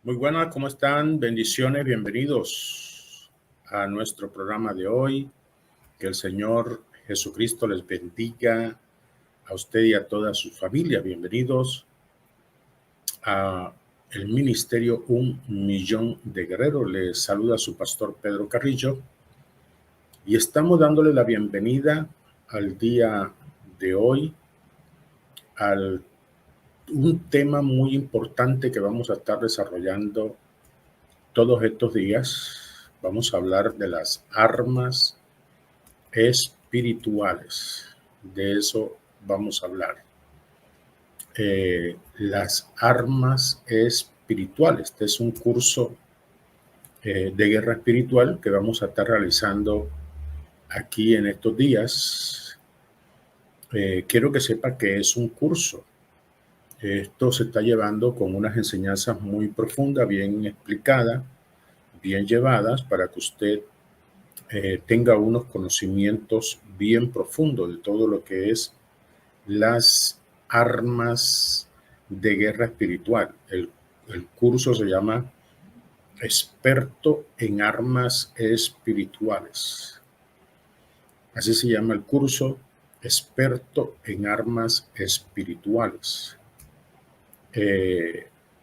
Muy buenas, ¿cómo están? Bendiciones, bienvenidos a nuestro programa de hoy. Que el Señor Jesucristo les bendiga a usted y a toda su familia. Bienvenidos a el ministerio 1,000,000 de Guerreros. Les saluda su pastor Pedro Carrillo y estamos dándole la bienvenida al día de hoy al un tema muy importante que vamos a estar desarrollando todos estos días. Vamos a hablar de las armas espirituales. De eso vamos a hablar. Las armas espirituales. Este es un curso de guerra espiritual que vamos a estar realizando aquí en estos días. Quiero que sepa que es un curso. Esto se está llevando con unas enseñanzas muy profundas, bien explicadas, bien llevadas, para que usted tenga unos conocimientos bien profundos de todo lo que es las armas de guerra espiritual. El curso se llama Experto en Armas Espirituales. Así se llama el curso, Experto en Armas Espirituales.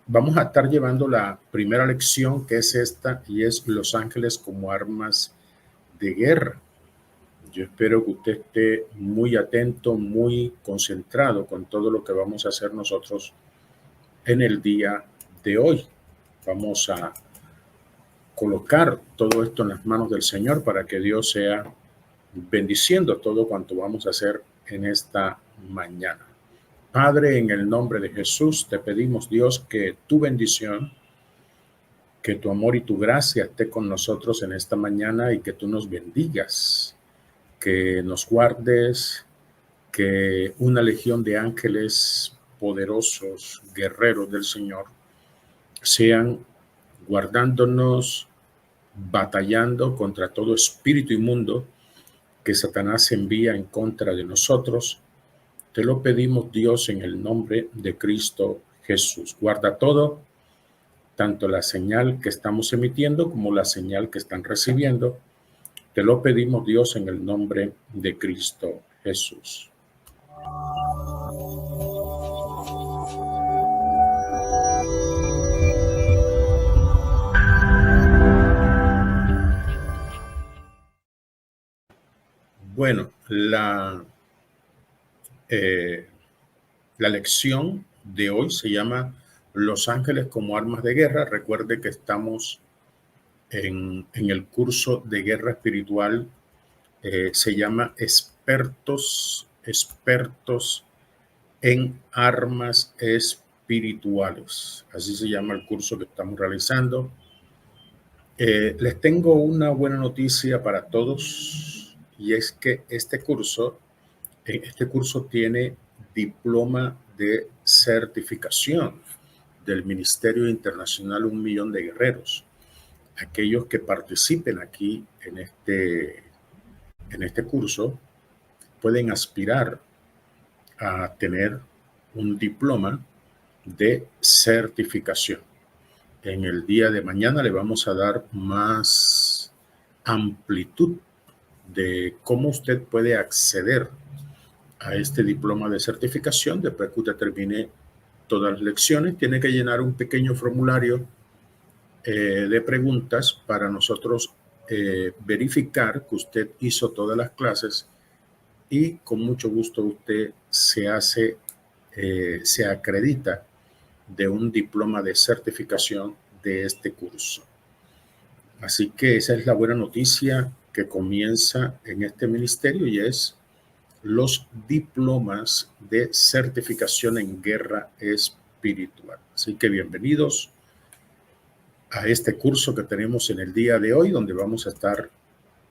Vamos a estar llevando la primera lección, que es esta, y es Los ángeles como armas de guerra. Yo espero que usted esté muy atento, muy concentrado con todo lo que vamos a hacer nosotros en el día de hoy. Vamos a colocar todo esto en las manos del Señor para que Dios sea bendiciendo todo cuanto vamos a hacer en esta mañana. Padre, en el nombre de Jesús, te pedimos, Dios, que tu bendición, que tu amor y tu gracia esté con nosotros en esta mañana y que tú nos bendigas, que nos guardes, que una legión de ángeles poderosos, guerreros del Señor, sean guardándonos, batallando contra todo espíritu inmundo que Satanás envía en contra de nosotros. Te lo pedimos, Dios, en el nombre de Cristo Jesús. Guarda todo, tanto la señal que estamos emitiendo como la señal que están recibiendo. Te lo pedimos, Dios, en el nombre de Cristo Jesús. Bueno, la lección de hoy se llama Los ángeles como armas de guerra. Recuerde que estamos en el curso de guerra espiritual. Se llama expertos en armas espirituales. Así se llama el curso que estamos realizando. Les tengo una buena noticia para todos, y es que este curso tiene diploma de certificación del Ministerio Internacional 1.000.000 de Guerreros. Aquellos que participen aquí en este curso pueden aspirar a tener un diploma de certificación. En el día de mañana le vamos a dar más amplitud de cómo usted puede acceder a este diploma de certificación. Después que usted termine todas las lecciones, tiene que llenar un pequeño formulario de preguntas para nosotros verificar que usted hizo todas las clases, y con mucho gusto usted se acredita de un diploma de certificación de este curso. Así que esa es la buena noticia que comienza en este ministerio, y es los diplomas de certificación en guerra espiritual. Así que bienvenidos a este curso que tenemos en el día de hoy, donde vamos a estar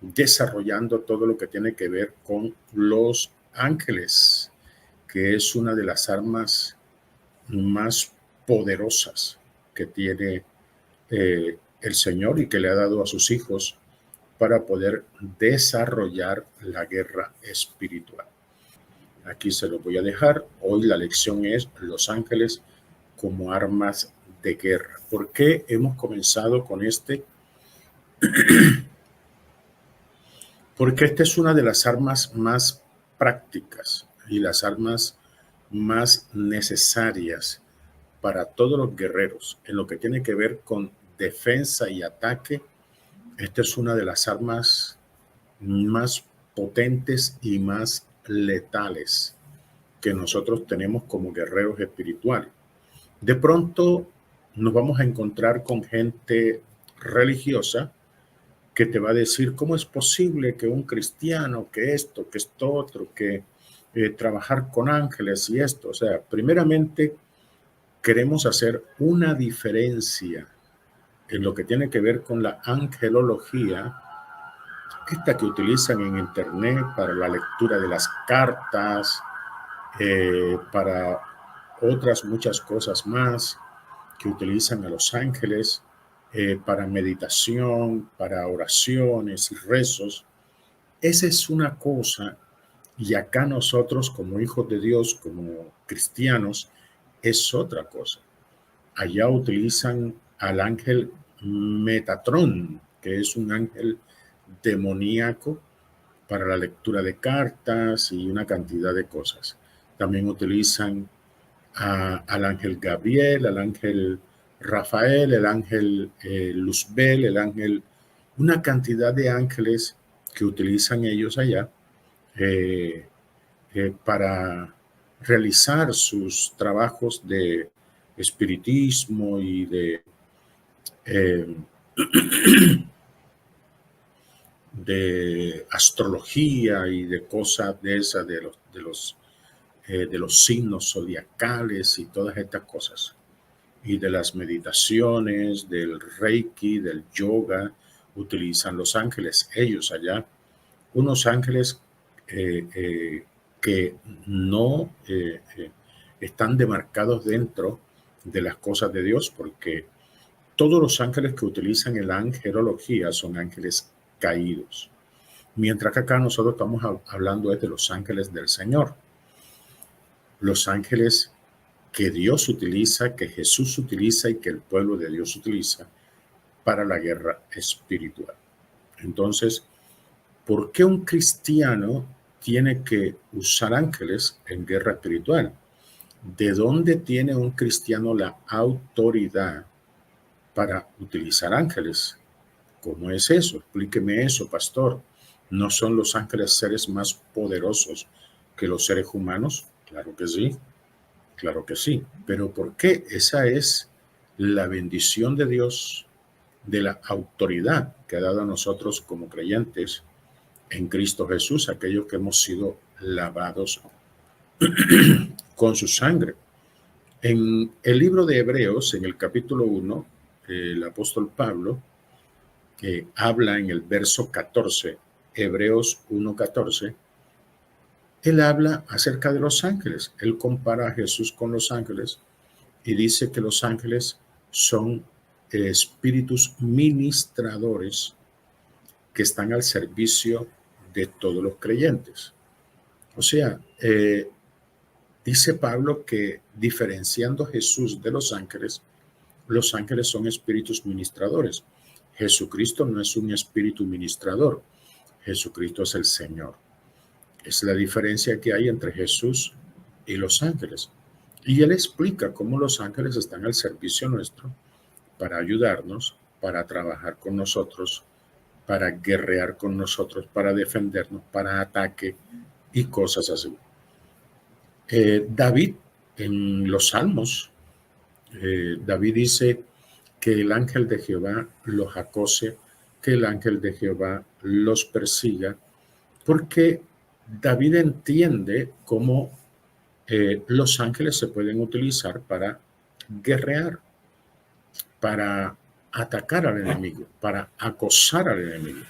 desarrollando todo lo que tiene que ver con los ángeles, que es una de las armas más poderosas que tiene el Señor y que le ha dado a sus hijos para poder desarrollar la guerra espiritual. Aquí se lo voy a dejar. Hoy la lección es los ángeles como armas de guerra. ¿Por qué hemos comenzado con este? Porque esta es una de las armas más prácticas y las armas más necesarias para todos los guerreros en lo que tiene que ver con defensa y ataque. Esta es una de las armas más potentes y más letales que nosotros tenemos como guerreros espirituales. De pronto nos vamos a encontrar con gente religiosa que te va a decir cómo es posible que un cristiano, que esto, que esto otro, que trabajar con ángeles y esto. O sea, primeramente queremos hacer una diferencia en lo que tiene que ver con la angelología, esta que utilizan en internet para la lectura de las cartas, para otras muchas cosas más que utilizan a los ángeles, para meditación, para oraciones y rezos. Esa es una cosa, y acá nosotros como hijos de Dios, como cristianos, es otra cosa. Allá utilizan al ángel Metatrón, que es un ángel demoníaco para la lectura de cartas y una cantidad de cosas. También utilizan al ángel Gabriel, al ángel Rafael, el ángel Luzbel, el ángel, una cantidad de ángeles que utilizan ellos allá para realizar sus trabajos de espiritismo y eh, de astrología y de cosas de esas, de los signos zodiacales y todas estas cosas, y de las meditaciones, del reiki, del yoga, utilizan los ángeles, ellos allá, unos ángeles eh, eh, que no están demarcados dentro de las cosas de Dios, porque todos los ángeles que utilizan en la angelología son ángeles caídos. Mientras que acá nosotros estamos hablando de los ángeles del Señor. Los ángeles que Dios utiliza, que Jesús utiliza y que el pueblo de Dios utiliza para la guerra espiritual. Entonces, ¿por qué un cristiano tiene que usar ángeles en guerra espiritual? ¿De dónde tiene un cristiano la autoridad para utilizar ángeles? ¿Cómo es eso? Explíqueme eso, pastor. ¿No son los ángeles seres más poderosos que los seres humanos? Claro que sí, claro que sí. Pero ¿por qué? Esa es la bendición de Dios, de la autoridad que ha dado a nosotros como creyentes en Cristo Jesús, aquellos que hemos sido lavados con su sangre. En el libro de Hebreos, en el capítulo 1, el apóstol Pablo habla en el verso 14, Hebreos 1:14, él habla acerca de los ángeles. Él compara a Jesús con los ángeles y dice que los ángeles son espíritus ministradores que están al servicio de todos los creyentes. O sea, dice Pablo que diferenciando a Jesús de los ángeles son espíritus ministradores. Jesucristo no es un espíritu ministrador, Jesucristo es el Señor. Es la diferencia que hay entre Jesús y los ángeles. Y él explica cómo los ángeles están al servicio nuestro para ayudarnos, para trabajar con nosotros, para guerrear con nosotros, para defendernos, para ataque y cosas así. David, en los Salmos, David dice que el ángel de Jehová los acose, que el ángel de Jehová los persiga, porque David entiende cómo los ángeles se pueden utilizar para guerrear, para atacar al enemigo, para acosar al enemigo.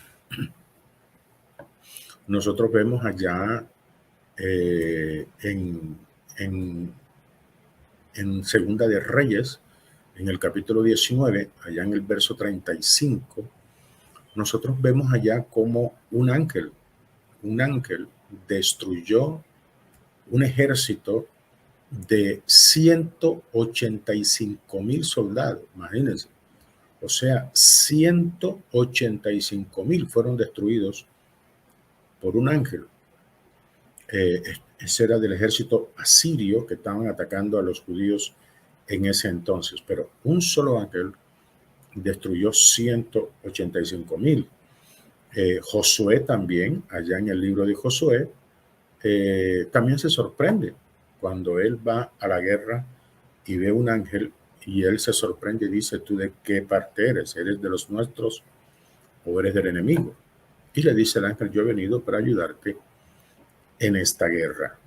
Nosotros vemos allá en Segunda de Reyes, en el capítulo 19, allá en el verso 35, nosotros vemos allá como un ángel destruyó un ejército de 185,000 soldados, imagínense. O sea, 185,000 fueron destruidos por un ángel. Ese era del ejército asirio que estaban atacando a los judíos en ese entonces, pero un solo ángel destruyó 185,000. Josué también, allá en el libro de Josué, también se sorprende cuando él va a la guerra y ve un ángel y él se sorprende y dice, ¿tú de qué parte eres? ¿Eres de los nuestros o eres del enemigo? Y le dice el ángel, yo he venido para ayudarte en esta guerra.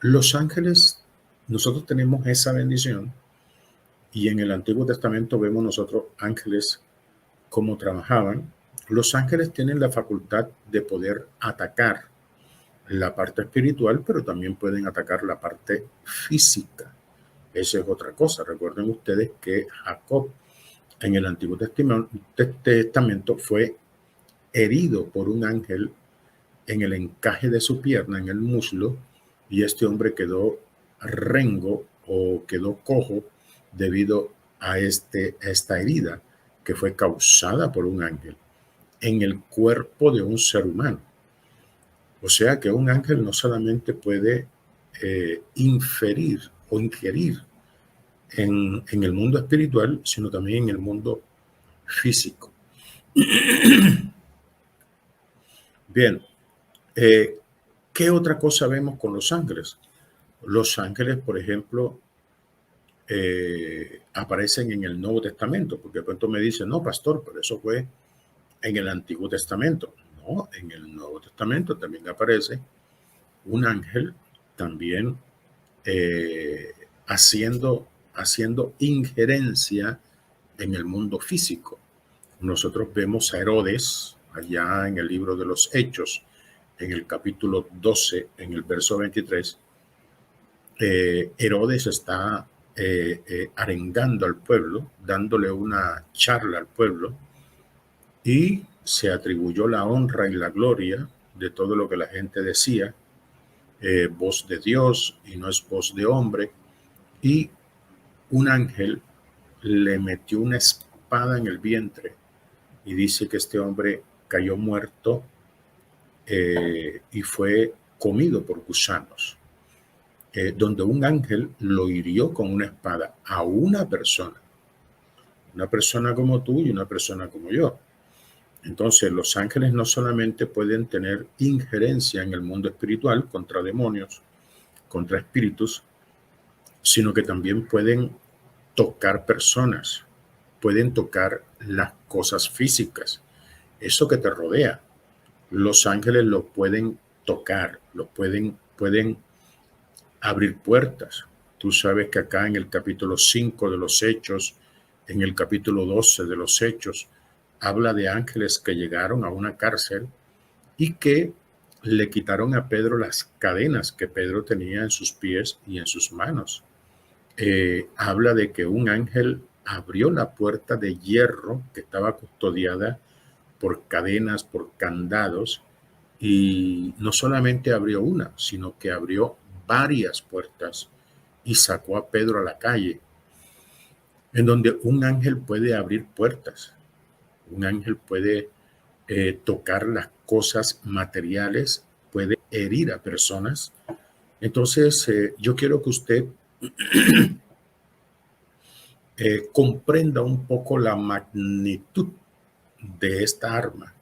Los ángeles, nosotros tenemos esa bendición y en el Antiguo Testamento vemos nosotros ángeles cómo trabajaban. Los ángeles tienen la facultad de poder atacar la parte espiritual, pero también pueden atacar la parte física. Esa es otra cosa. Recuerden ustedes que Jacob en el Antiguo Testamento fue herido por un ángel en el encaje de su pierna, en el muslo, y este hombre quedó rengo o quedó cojo debido a esta herida que fue causada por un ángel en el cuerpo de un ser humano. O sea que un ángel no solamente puede inferir o ingerir en el mundo espiritual, sino también en el mundo físico. Bien, ¿qué otra cosa vemos con los ángeles? Los ángeles, por ejemplo, aparecen en el Nuevo Testamento, porque de pronto me dicen, no, pastor, pero eso fue en el Antiguo Testamento. No, en el Nuevo Testamento también aparece un ángel también haciendo injerencia en el mundo físico. Nosotros vemos a Herodes allá en el libro de los Hechos, en el capítulo 12, en el verso 23. Herodes está arengando al pueblo, dándole una charla al pueblo, y se atribuyó la honra y la gloria de todo lo que la gente decía, voz de Dios y no es voz de hombre, y un ángel le metió una espada en el vientre y dice que este hombre cayó muerto y fue comido por gusanos, donde un ángel lo hirió con una espada a una persona como tú y una persona como yo. Entonces, los ángeles no solamente pueden tener injerencia en el mundo espiritual contra demonios, contra espíritus, sino que también pueden tocar personas, pueden tocar las cosas físicas, eso que te rodea. Los ángeles lo pueden tocar, pueden abrir puertas. Tú sabes que acá en el capítulo 5 de los Hechos, en el capítulo 12 de los Hechos, habla de ángeles que llegaron a una cárcel y que le quitaron a Pedro las cadenas que Pedro tenía en sus pies y en sus manos. Habla de que un ángel abrió la puerta de hierro que estaba custodiada por cadenas, por candados, y no solamente abrió una, sino que abrió varias puertas y sacó a Pedro a la calle, en donde un ángel puede abrir puertas, un ángel puede tocar las cosas materiales, puede herir a personas. Entonces, yo quiero que usted comprenda un poco la magnitud de esta arma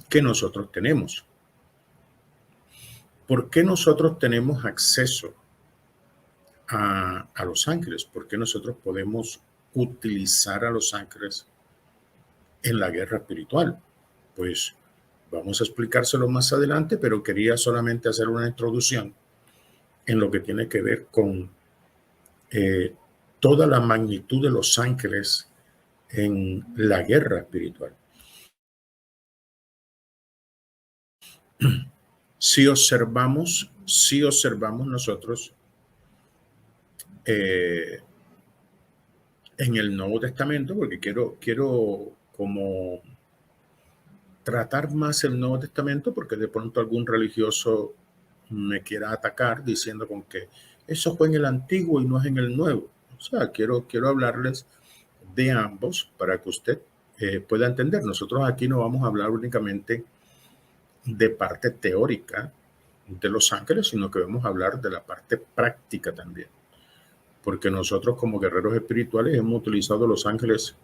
que nosotros tenemos. ¿Por qué nosotros tenemos acceso a los ángeles? ¿Por qué nosotros podemos utilizar a los ángeles en la guerra espiritual? Pues vamos a explicárselo más adelante, pero quería solamente hacer una introducción en lo que tiene que ver con toda la magnitud de los ángeles en la guerra espiritual. Si observamos nosotros en el Nuevo Testamento, porque quiero como tratar más el Nuevo Testamento, porque de pronto algún religioso me quiera atacar diciendo con que eso fue en el Antiguo y no es en el Nuevo. O sea, quiero hablarles de ambos para que usted pueda entender. Nosotros aquí no vamos a hablar únicamente de parte teórica de los ángeles, sino que vamos a hablar de la parte práctica también. Porque nosotros como guerreros espirituales hemos utilizado los ángeles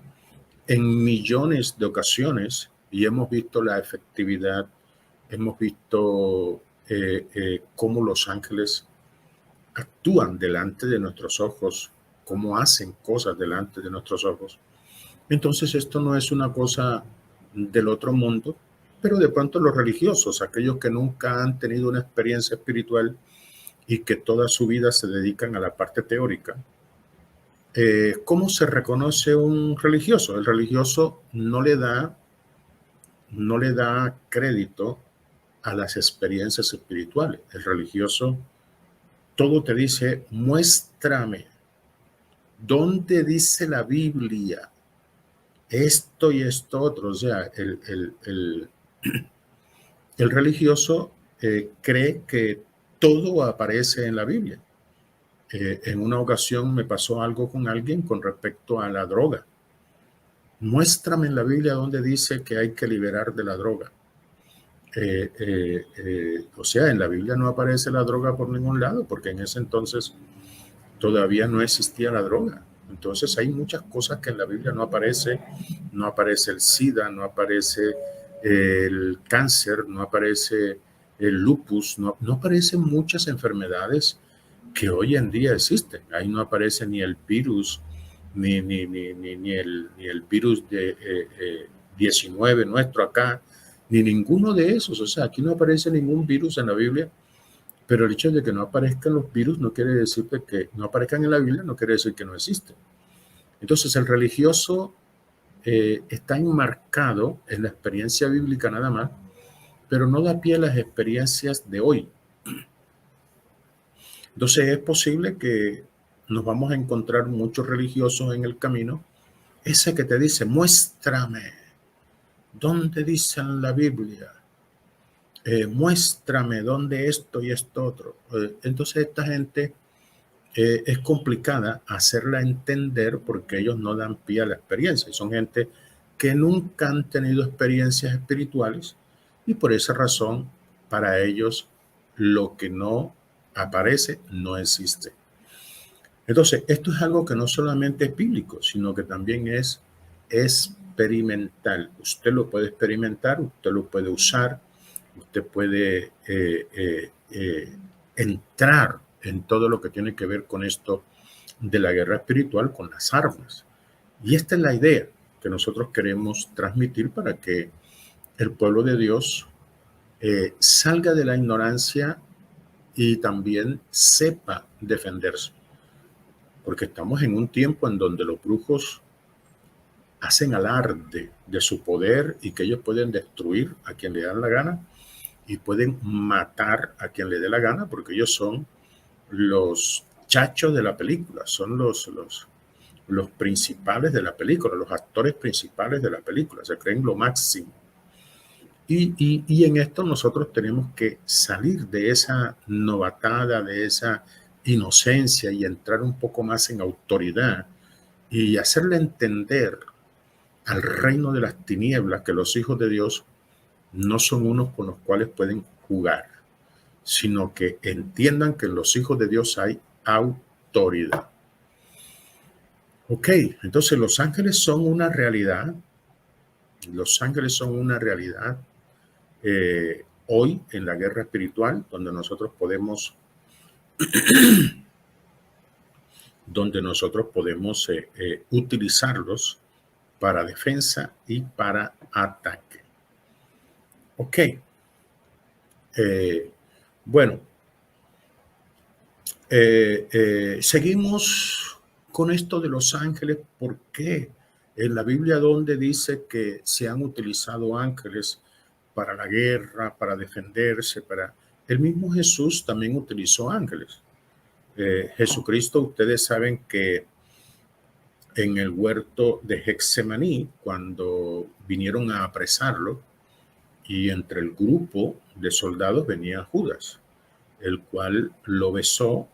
en millones de ocasiones y hemos visto la efectividad, hemos visto cómo los ángeles actúan delante de nuestros ojos, cómo hacen cosas delante de nuestros ojos. Entonces esto no es una cosa del otro mundo, pero de pronto los religiosos, aquellos que nunca han tenido una experiencia espiritual y que toda su vida se dedican a la parte teórica. ¿Cómo se reconoce un religioso? El religioso no le da crédito a las experiencias espirituales. El religioso todo te dice, muéstrame, ¿dónde dice la Biblia esto y esto otro? O sea, el religioso cree que todo aparece en la Biblia. En una ocasión me pasó algo con alguien con respecto a la droga. Muéstrame en la Biblia donde dice que hay que liberar de la droga. O sea, en la Biblia no aparece la droga por ningún lado, porque en ese entonces todavía no existía la droga. Entonces hay muchas cosas que en la Biblia no aparece. No aparece el SIDA, no aparece el cáncer, no aparece el lupus, no aparecen muchas enfermedades que hoy en día existen. Ahí no aparece ni el virus, ni el virus de 19 nuestro acá, ni ninguno de esos. O sea, aquí no aparece ningún virus en la Biblia, pero el hecho de que no aparezcan los virus no quiere decir que no aparezcan en la Biblia, no quiere decir que no existen. Entonces el religioso está enmarcado en la experiencia bíblica nada más, pero no da pie a las experiencias de hoy. Entonces es posible que nos vamos a encontrar muchos religiosos en el camino, ese que te dice, muéstrame, ¿dónde dice en la Biblia? Muéstrame dónde esto y esto otro. Entonces esta gente es complicada hacerla entender porque ellos no dan pie a la experiencia. Y son gente que nunca han tenido experiencias espirituales y por esa razón para ellos lo que no aparece no existe. Entonces, esto es algo que no solamente es bíblico, sino que también es experimental. Usted lo puede experimentar, usted lo puede usar, usted puede entrar en todo lo que tiene que ver con esto de la guerra espiritual, con las armas. Y esta es la idea que nosotros queremos transmitir para que el pueblo de Dios salga de la ignorancia y también sepa defenderse. Porque estamos en un tiempo en donde los brujos hacen alarde de su poder y que ellos pueden destruir a quien le dan la gana y pueden matar a quien le dé la gana porque ellos son los chachos de la película, son los principales de la película, los actores principales de la película, se creen lo máximo. Y en esto nosotros tenemos que salir de esa novatada, de esa inocencia y entrar un poco más en autoridad y hacerle entender al reino de las tinieblas que los hijos de Dios no son unos con los cuales pueden jugar, sino que entiendan que en los hijos de Dios hay autoridad. Ok, entonces los ángeles son una realidad. Los ángeles son una realidad hoy en la guerra espiritual, donde nosotros podemos utilizarlos para defensa y para ataque. Ok. Bueno, seguimos con esto de los ángeles. ¿Por qué? En la Biblia donde dice que se han utilizado ángeles para la guerra, para defenderse, para... El mismo Jesús también utilizó ángeles. Jesucristo, ustedes saben que en el huerto de Getsemaní, cuando vinieron a apresarlo, y entre el grupo de soldados venía Judas, el cual lo besó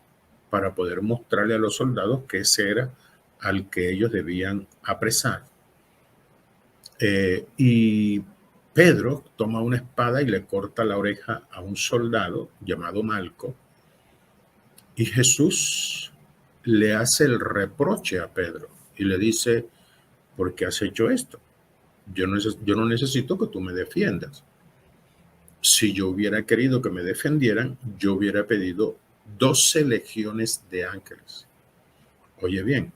para poder mostrarle a los soldados que ese era al que ellos debían apresar. Y Pedro toma una espada y le corta la oreja a un soldado llamado Malco, y Jesús le hace el reproche a Pedro y le dice, ¿por qué has hecho esto? Yo no necesito que tú me defiendas. Si yo hubiera querido que me defendieran, yo hubiera pedido 12 legiones de ángeles. Oye bien,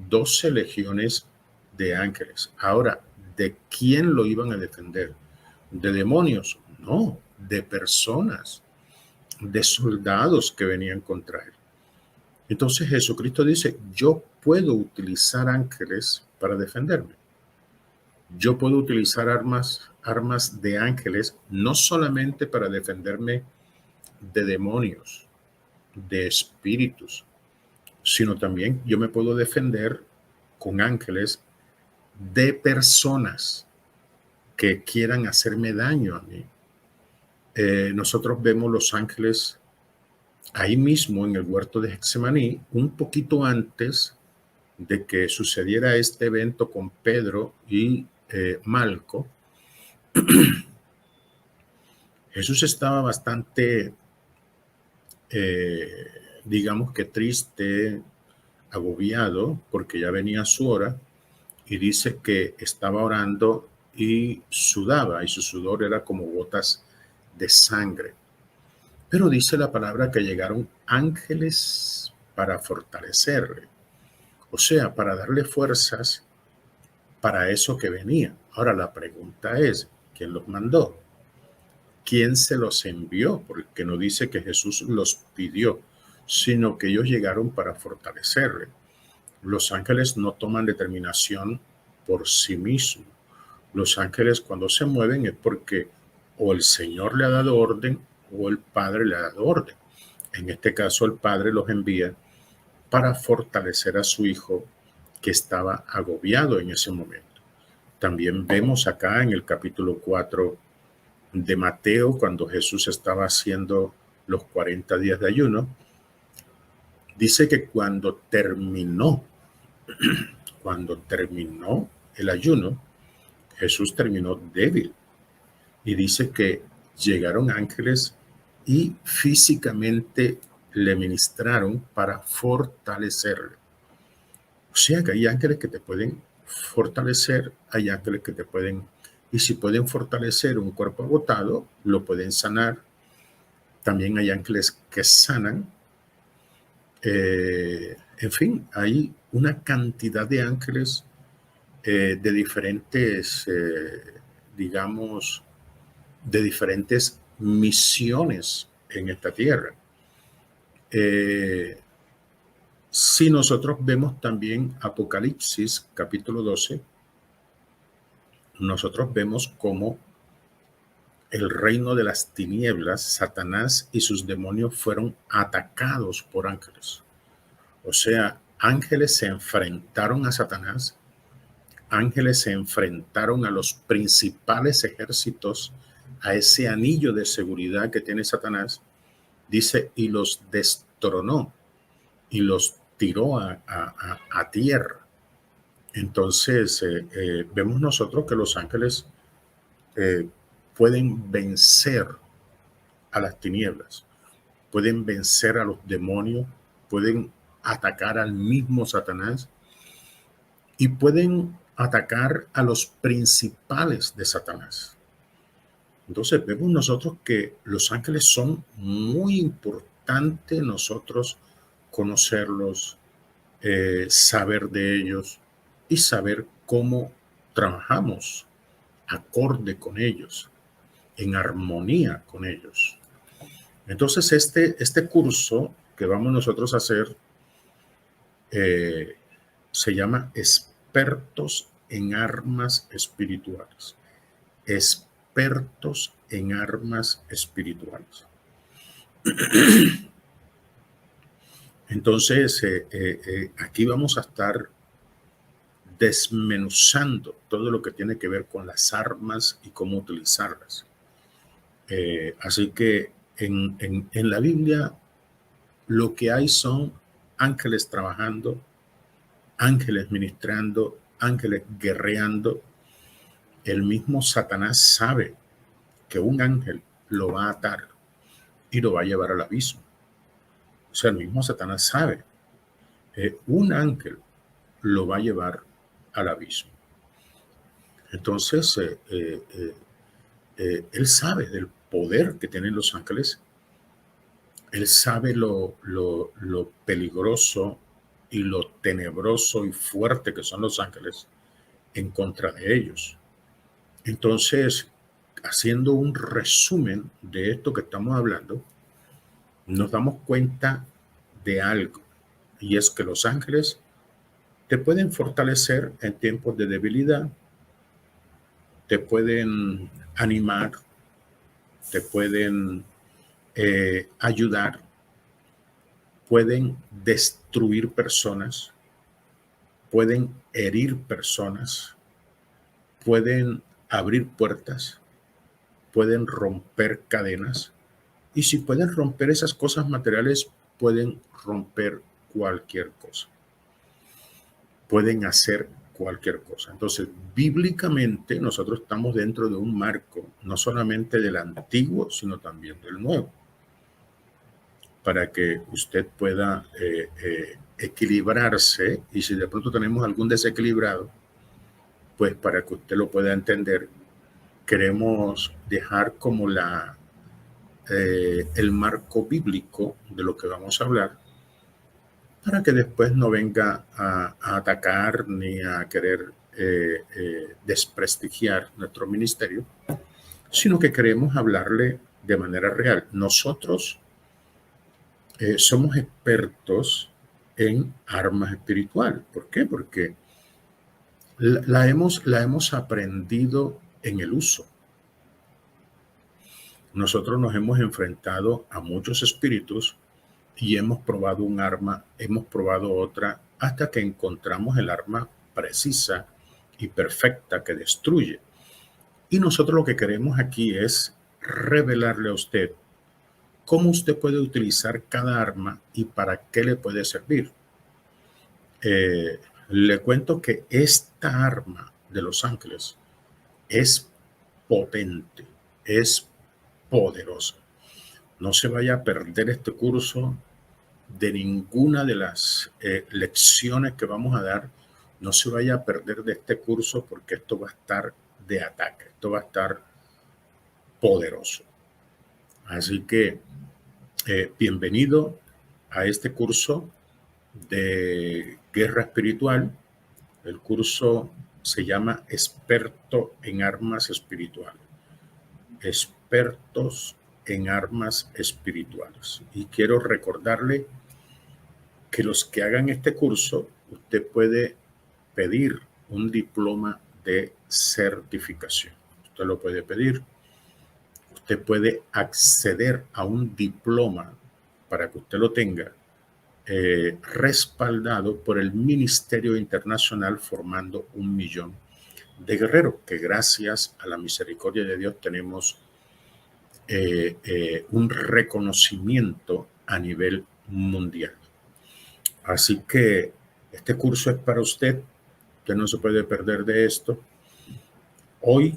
12 legiones de ángeles. Ahora, ¿de quién lo iban a defender? ¿De demonios? No, de personas, de soldados que venían contra él. Entonces Jesucristo dice, yo puedo utilizar ángeles para defenderme. Yo puedo utilizar armas de ángeles, no solamente para defenderme de demonios, de espíritus, sino también yo me puedo defender con ángeles de personas que quieran hacerme daño a mí. Nosotros vemos los ángeles ahí mismo en el huerto de Getsemaní, un poquito antes de que sucediera este evento con Pedro y Malco. Jesús estaba bastante, digamos que triste, agobiado, porque ya venía su hora, y dice que estaba orando y sudaba, y su sudor era como gotas de sangre. Pero dice la palabra que llegaron ángeles para fortalecerle, o sea, para darle fuerzas para eso que venía. Ahora la pregunta es, ¿quién los mandó? ¿Quién se los envió? Porque no dice que Jesús los pidió, sino que ellos llegaron para fortalecerle. Los ángeles no toman determinación por sí mismos. Los ángeles cuando se mueven es porque o el Señor le ha dado orden o el Padre le ha dado orden. En este caso el Padre los envía para fortalecer a su Hijo que estaba agobiado en ese momento. También vemos acá en el capítulo 4 de Mateo, cuando Jesús estaba haciendo los 40 días de ayuno, dice que cuando terminó el ayuno, Jesús terminó débil. Y dice que llegaron ángeles y físicamente le ministraron para fortalecerle. O sea que hay ángeles que te pueden fortalecer, hay ángeles que te pueden, y si pueden fortalecer un cuerpo agotado, lo pueden sanar. También hay ángeles que sanan. En fin, hay una cantidad de ángeles de diferentes, digamos, de diferentes misiones en esta tierra. Si nosotros vemos también Apocalipsis capítulo 12, nosotros vemos cómo el reino de las tinieblas, Satanás y sus demonios fueron atacados por ángeles. O sea, ángeles se enfrentaron a Satanás, ángeles se enfrentaron a los principales ejércitos, a ese anillo de seguridad que tiene Satanás, dice, y los destronó y los tiró a tierra. Entonces, vemos nosotros que los ángeles pueden vencer a las tinieblas, pueden vencer a los demonios, pueden atacar al mismo Satanás y pueden atacar a los principales de Satanás. Entonces vemos nosotros que los ángeles son muy importantes nosotros conocerlos, saber de ellos y saber cómo trabajamos acorde con ellos, en armonía con ellos. Entonces este curso que vamos nosotros a hacer se llama Expertos en Armas Espirituales. Expertos en armas espirituales. Entonces, aquí vamos a estar desmenuzando todo lo que tiene que ver con las armas y cómo utilizarlas. Así que en la Biblia lo que hay son ángeles trabajando, ángeles ministrando, ángeles guerreando. El mismo Satanás sabe que un ángel lo va a atar y lo va a llevar al abismo. O sea, el mismo Satanás sabe que un ángel lo va a llevar al abismo. Entonces, él sabe del poder que tienen los ángeles. Él sabe lo peligroso y lo tenebroso y fuerte que son los ángeles en contra de ellos. Entonces, haciendo un resumen de esto que estamos hablando, nos damos cuenta de algo, y es que los ángeles te pueden fortalecer en tiempos de debilidad, te pueden animar, te pueden ayudar, pueden destruir personas, pueden herir personas, pueden abrir puertas, pueden romper cadenas, y si pueden romper esas cosas materiales, pueden romper cualquier cosa. Pueden hacer cualquier cosa. Entonces, bíblicamente, nosotros estamos dentro de un marco, no solamente del antiguo, sino también del nuevo, para que usted pueda equilibrarse, y si de pronto tenemos algún desequilibrado, pues para que usted lo pueda entender, queremos dejar como el marco bíblico de lo que vamos a hablar, para que después no venga a atacar ni a querer desprestigiar nuestro ministerio, sino que queremos hablarle de manera real. Nosotros somos expertos en armas espirituales. ¿Por qué? Porque la hemos aprendido en el uso. Nosotros nos hemos enfrentado a muchos espíritus y hemos probado un arma, hemos probado otra, hasta que encontramos el arma precisa y perfecta que destruye. Y nosotros lo que queremos aquí es revelarle a usted cómo usted puede utilizar cada arma y para qué le puede servir. Le cuento que esta arma de los ángeles es potente, es poderosa. No se vaya a perder este curso de ninguna de las lecciones que vamos a dar. No se vaya a perder de este curso, porque esto va a estar de ataque, esto va a estar poderoso. Así que bienvenido a este curso de guerra espiritual. El curso se llama Experto en Armas Espirituales. Expertos en armas espirituales. Y quiero recordarle que los que hagan este curso, usted puede pedir un diploma de certificación. Usted lo puede pedir. Usted puede acceder a un diploma para que usted lo tenga respaldado por el Ministerio Internacional Formando un Millón de Guerreros, que gracias a la misericordia de Dios tenemos un reconocimiento a nivel mundial. Así que este curso es para usted. Usted no se puede perder de esto. Hoy,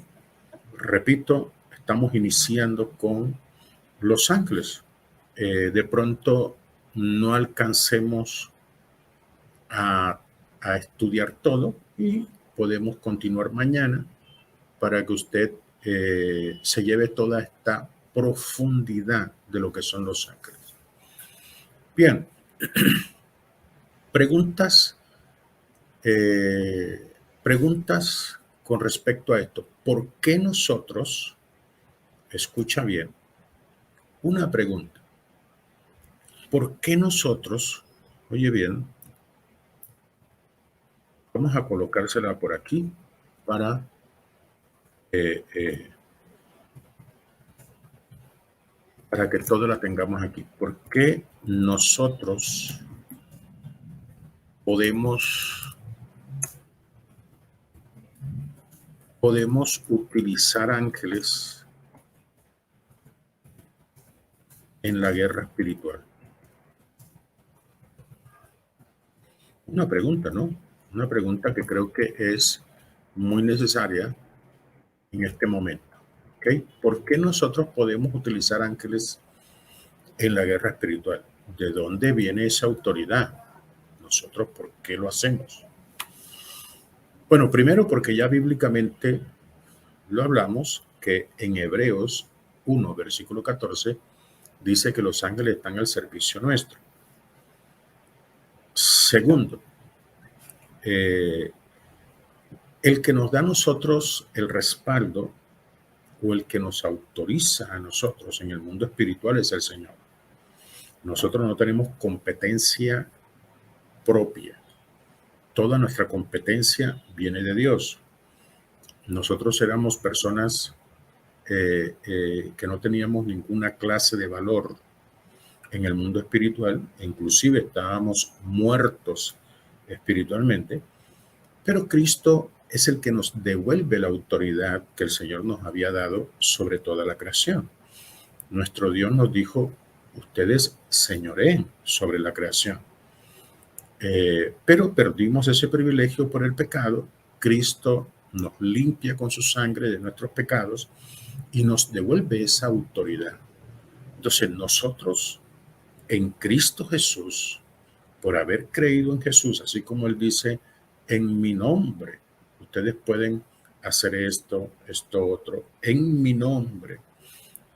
repito, estamos iniciando con Los Ángeles. De pronto no alcancemos a estudiar todo y podemos continuar mañana para que usted se lleve toda esta profundidad de lo que son los ángeles. Bien, preguntas con respecto a esto. ¿Por qué nosotros, escucha bien, una pregunta, ¿por qué nosotros, oye bien, vamos a colocársela por aquí para que todo la tengamos aquí? ¿Por qué nosotros podemos utilizar ángeles en la guerra espiritual? Una pregunta, ¿no? Una pregunta que creo que es muy necesaria en este momento. ¿Okay? ¿Por qué nosotros podemos utilizar ángeles en la guerra espiritual? ¿De dónde viene esa autoridad? Nosotros, ¿por qué lo hacemos? Bueno, primero porque ya bíblicamente lo hablamos, que en Hebreos 1, versículo 14, dice que los ángeles están al servicio nuestro. Segundo, el que nos da a nosotros el respaldo o el que nos autoriza a nosotros en el mundo espiritual es el Señor. Nosotros no tenemos competencia propia. Toda nuestra competencia viene de Dios. Nosotros éramos personas que no teníamos ninguna clase de valor en el mundo espiritual, e inclusive estábamos muertos espiritualmente, pero Cristo es el que nos devuelve la autoridad que el Señor nos había dado sobre toda la creación. Nuestro Dios nos dijo: ustedes señoreen sobre la creación. Pero perdimos ese privilegio por el pecado. Cristo nos limpia con su sangre de nuestros pecados y nos devuelve esa autoridad. Entonces nosotros, en Cristo Jesús, por haber creído en Jesús, así como Él dice: en mi nombre ustedes pueden hacer esto, otro, en mi nombre.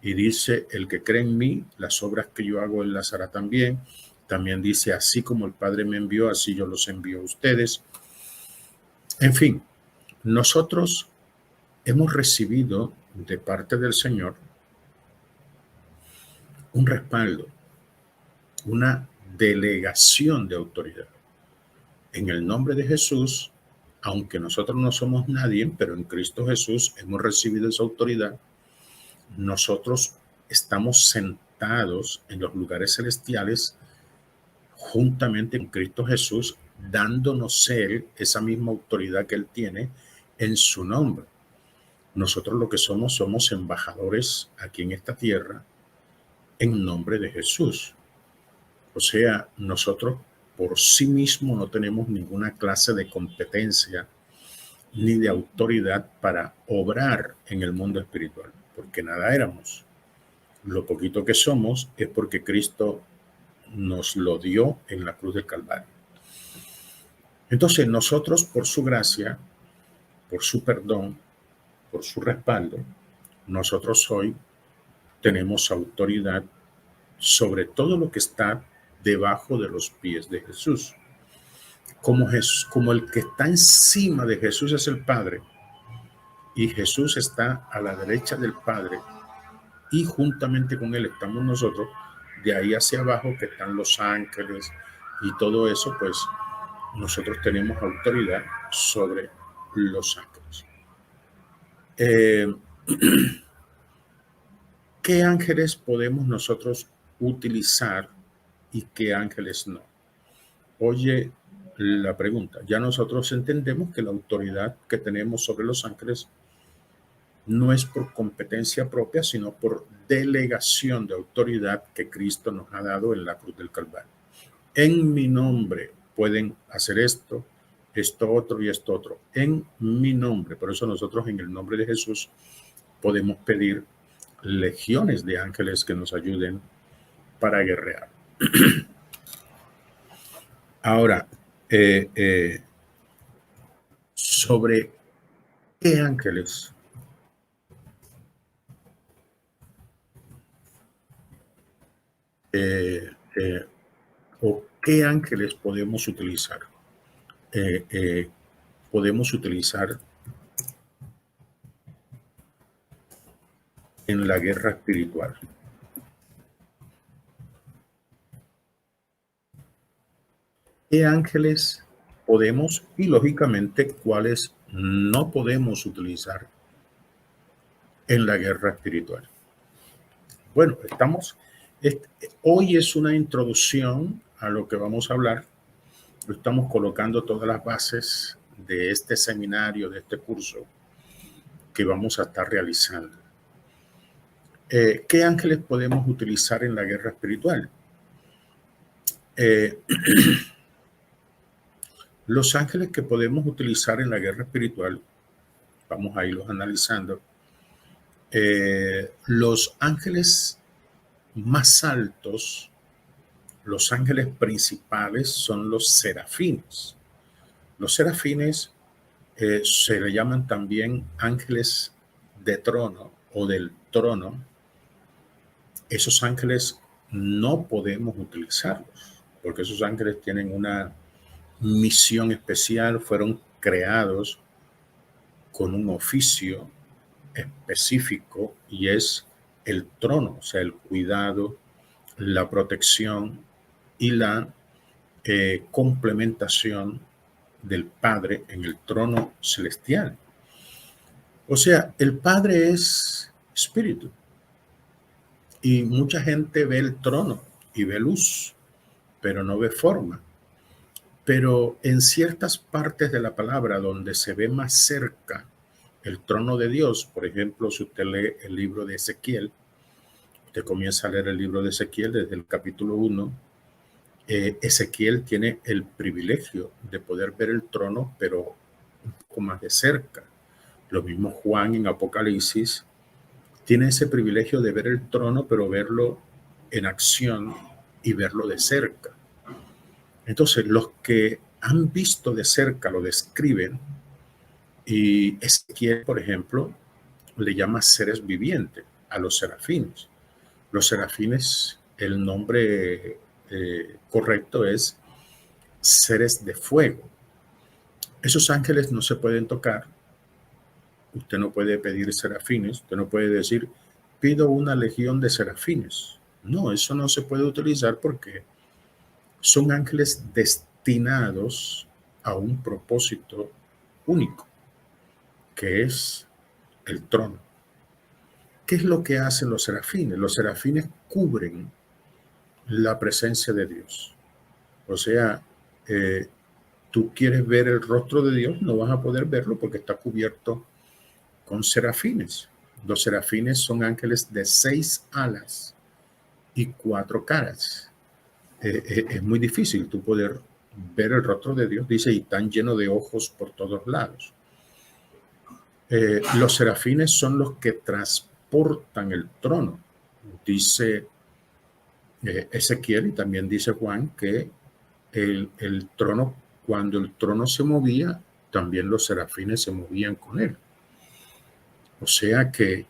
Y dice, el que cree en mí, las obras que yo hago, él las hará también. También dice, así como el Padre me envió, así yo los envío a ustedes. En fin, nosotros hemos recibido de parte del Señor un respaldo, una delegación de autoridad. En el nombre de Jesús, aunque nosotros no somos nadie, pero en Cristo Jesús hemos recibido esa autoridad, nosotros estamos sentados en los lugares celestiales juntamente en Cristo Jesús, dándonos Él esa misma autoridad que Él tiene en su nombre. Nosotros lo que somos embajadores aquí en esta tierra en nombre de Jesús. O sea, nosotros por sí mismos no tenemos ninguna clase de competencia ni de autoridad para obrar en el mundo espiritual, porque nada éramos. Lo poquito que somos es porque Cristo nos lo dio en la cruz del Calvario. Entonces nosotros, por su gracia, por su perdón, por su respaldo, nosotros hoy tenemos autoridad sobre todo lo que está debajo de los pies de Jesús. Como el que está encima de Jesús es el Padre, y Jesús está a la derecha del Padre, y juntamente con Él estamos nosotros, de ahí hacia abajo que están los ángeles y todo eso, pues nosotros tenemos autoridad sobre los ángeles. ¿Qué ángeles podemos nosotros utilizar y qué ángeles no? Oye, la pregunta, ya nosotros entendemos que la autoridad que tenemos sobre los ángeles no es por competencia propia, sino por delegación de autoridad que Cristo nos ha dado en la cruz del Calvario. En mi nombre pueden hacer esto, esto otro y esto otro. En mi nombre. Por eso nosotros en el nombre de Jesús podemos pedir legiones de ángeles que nos ayuden para guerrear. Ahora, sobre qué ángeles o qué ángeles podemos utilizar. Podemos utilizar en la guerra espiritual. ¿Qué ángeles podemos y lógicamente cuáles no podemos utilizar en la guerra espiritual? Bueno, hoy es una introducción a lo que vamos a hablar. Estamos colocando todas las bases de este seminario, de este curso que vamos a estar realizando. ¿Qué ángeles podemos utilizar en la guerra espiritual? Los ángeles que podemos utilizar en la guerra espiritual, vamos a irlos analizando. Los ángeles más altos, los ángeles principales son los serafines. Los serafines se le llaman también ángeles de trono o del trono. Esos ángeles no podemos utilizarlos porque esos ángeles tienen una misión especial, fueron creados con un oficio específico y es el trono, o sea, el cuidado, la protección y la complementación del Padre en el trono celestial. O sea, el Padre es espíritu y mucha gente ve el trono y ve luz, pero no ve forma. Pero en ciertas partes de la palabra donde se ve más cerca el trono de Dios, por ejemplo, si usted lee el libro de Ezequiel, usted comienza a leer el libro de Ezequiel desde el capítulo 1, Ezequiel tiene el privilegio de poder ver el trono, pero un poco más de cerca. Lo mismo Juan en Apocalipsis tiene ese privilegio de ver el trono, pero verlo en acción y verlo de cerca. Entonces, los que han visto de cerca lo describen y Ezequiel, por ejemplo, le llama seres vivientes a los serafines. Los serafines, el nombre correcto es seres de fuego. Esos ángeles no se pueden tocar. Usted no puede pedir serafines. Usted no puede decir, pido una legión de serafines. No, eso no se puede utilizar porque son ángeles destinados a un propósito único, que es el trono. ¿Qué es lo que hacen los serafines? Los serafines cubren la presencia de Dios. O sea, tú quieres ver el rostro de Dios, no vas a poder verlo porque está cubierto con serafines. Los serafines son ángeles de 6 alas y 4 caras. Es muy difícil tú poder ver el rostro de Dios, dice, y están llenos de ojos por todos lados. Los serafines son los que transportan el trono. Dice Ezequiel y también dice Juan que el trono, cuando el trono se movía, también los serafines se movían con él. O sea que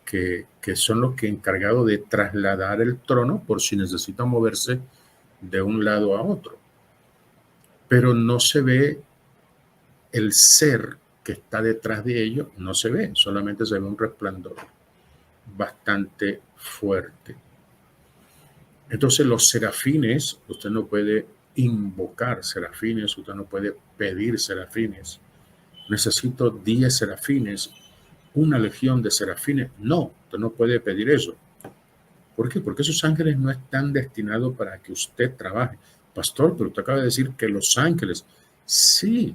son los que encargados de trasladar el trono por si necesita moverse de un lado a otro. Pero no se ve el ser que está detrás de ellos, no se ve, solamente se ve un resplandor bastante fuerte. Entonces los serafines, usted no puede invocar serafines, usted no puede pedir serafines. Necesito 10 serafines, una legión de serafines. No, usted no puede pedir eso. ¿Por qué? Porque esos ángeles no están destinados para que usted trabaje. Pastor, pero usted acaba de decir que los ángeles, sí,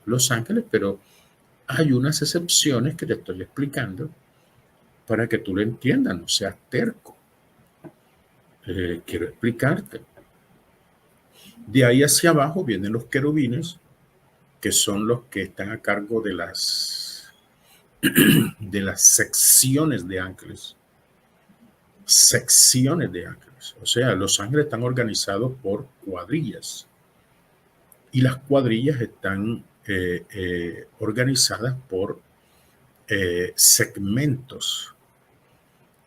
los ángeles, pero hay unas excepciones que te estoy explicando para que tú lo entiendas, no seas terco. Quiero explicarte. De ahí hacia abajo vienen los querubines, que son los que están a cargo de las secciones de ángeles. Secciones de ángeles. O sea, los ángeles están organizados por cuadrillas. Y las cuadrillas están organizadas por segmentos.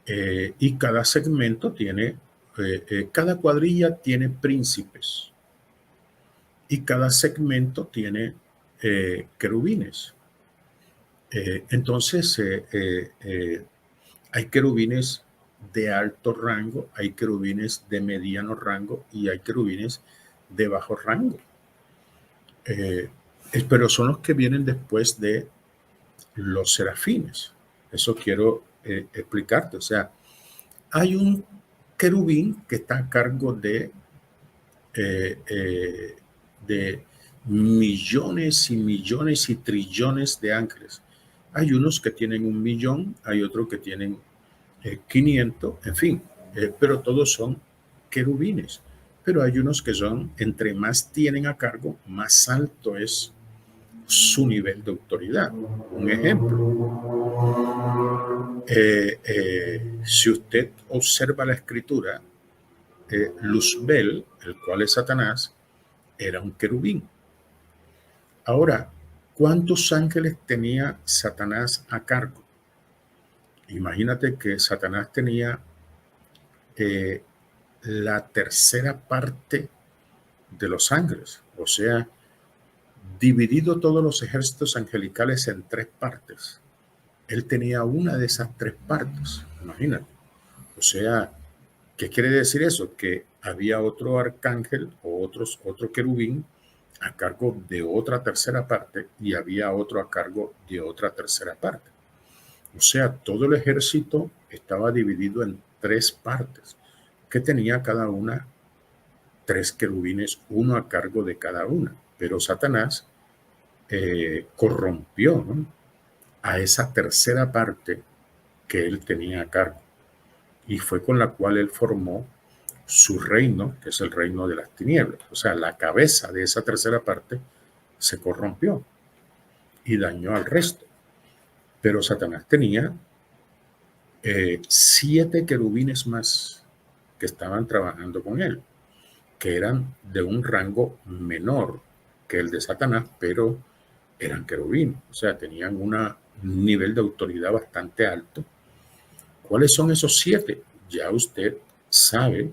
Y cada segmento tiene, cada cuadrilla tiene príncipes. Y cada segmento tiene querubines. Entonces, hay querubines de alto rango, hay querubines de mediano rango y hay querubines de bajo rango. Pero son los que vienen después de los serafines. Eso quiero explicarte. O sea, hay un querubín que está a cargo de millones y millones y trillones de ángeles. Hay unos que tienen 1 millón, hay otros que tienen 500, en fin, pero todos son querubines. Pero hay unos que son, entre más tienen a cargo, más alto es su nivel de autoridad. Un ejemplo, si usted observa la escritura, Luzbel, el cual es Satanás, era un querubín. Ahora, ¿cuántos ángeles tenía Satanás a cargo? Imagínate que Satanás tenía la tercera parte de los ángeles, o sea, dividido todos los ejércitos angelicales en 3 partes. Él tenía una de esas 3 partes, imagínate. O sea, ¿qué quiere decir eso? Que había otro arcángel o otro querubín a cargo de otra tercera parte y había otro a cargo de otra tercera parte. O sea, todo el ejército estaba dividido en 3 partes, que tenía cada una 3 querubines, uno a cargo de cada una. Pero Satanás corrompió, ¿no?, a esa tercera parte que él tenía a cargo. Y fue con la cual él formó su reino, que es el reino de las tinieblas. O sea, la cabeza de esa tercera parte se corrompió y dañó al resto. Pero Satanás tenía 7 querubines más que estaban trabajando con él, que eran de un rango menor que el de Satanás, pero eran querubines. O sea, tenían un nivel de autoridad bastante alto ¿Cuáles son esos 7? Ya usted sabe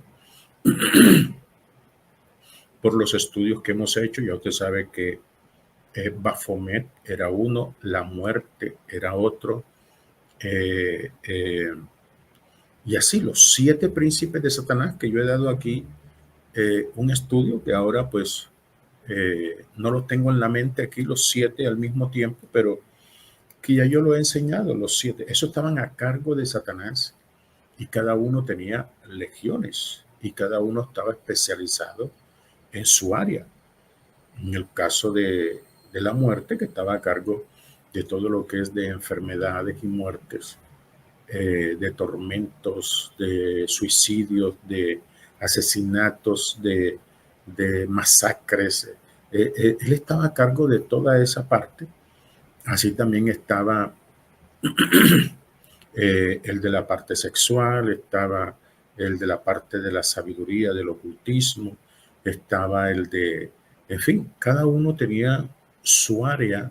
por los estudios que hemos hecho, ya usted sabe que Baphomet era uno, la muerte era otro, y así los 7 príncipes de Satanás que yo he dado aquí, un estudio que ahora pues no lo tengo en la mente aquí los 7 al mismo tiempo, pero que ya yo lo he enseñado, los 7, esos estaban a cargo de Satanás y cada uno tenía legiones y cada uno estaba especializado en su área. En el caso de la muerte, que estaba a cargo de todo lo que es de enfermedades y muertes, de tormentos, de suicidios, de asesinatos, de masacres. Él estaba a cargo de toda esa parte. Así también estaba el de la parte sexual, estaba el de la parte de la sabiduría, del ocultismo, estaba el de, en fin, cada uno tenía su área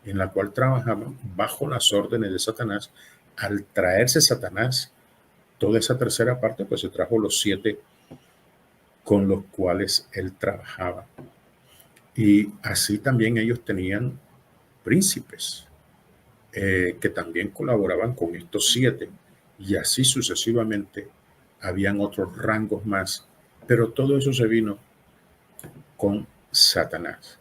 en la cual trabajaba bajo las órdenes de Satanás. Al traerse Satanás toda esa tercera parte, pues se trajo los 7 con los cuales él trabajaba. Y así también ellos tenían príncipes que también colaboraban con estos 7, y así sucesivamente habían otros rangos más, pero todo eso se vino con Satanás.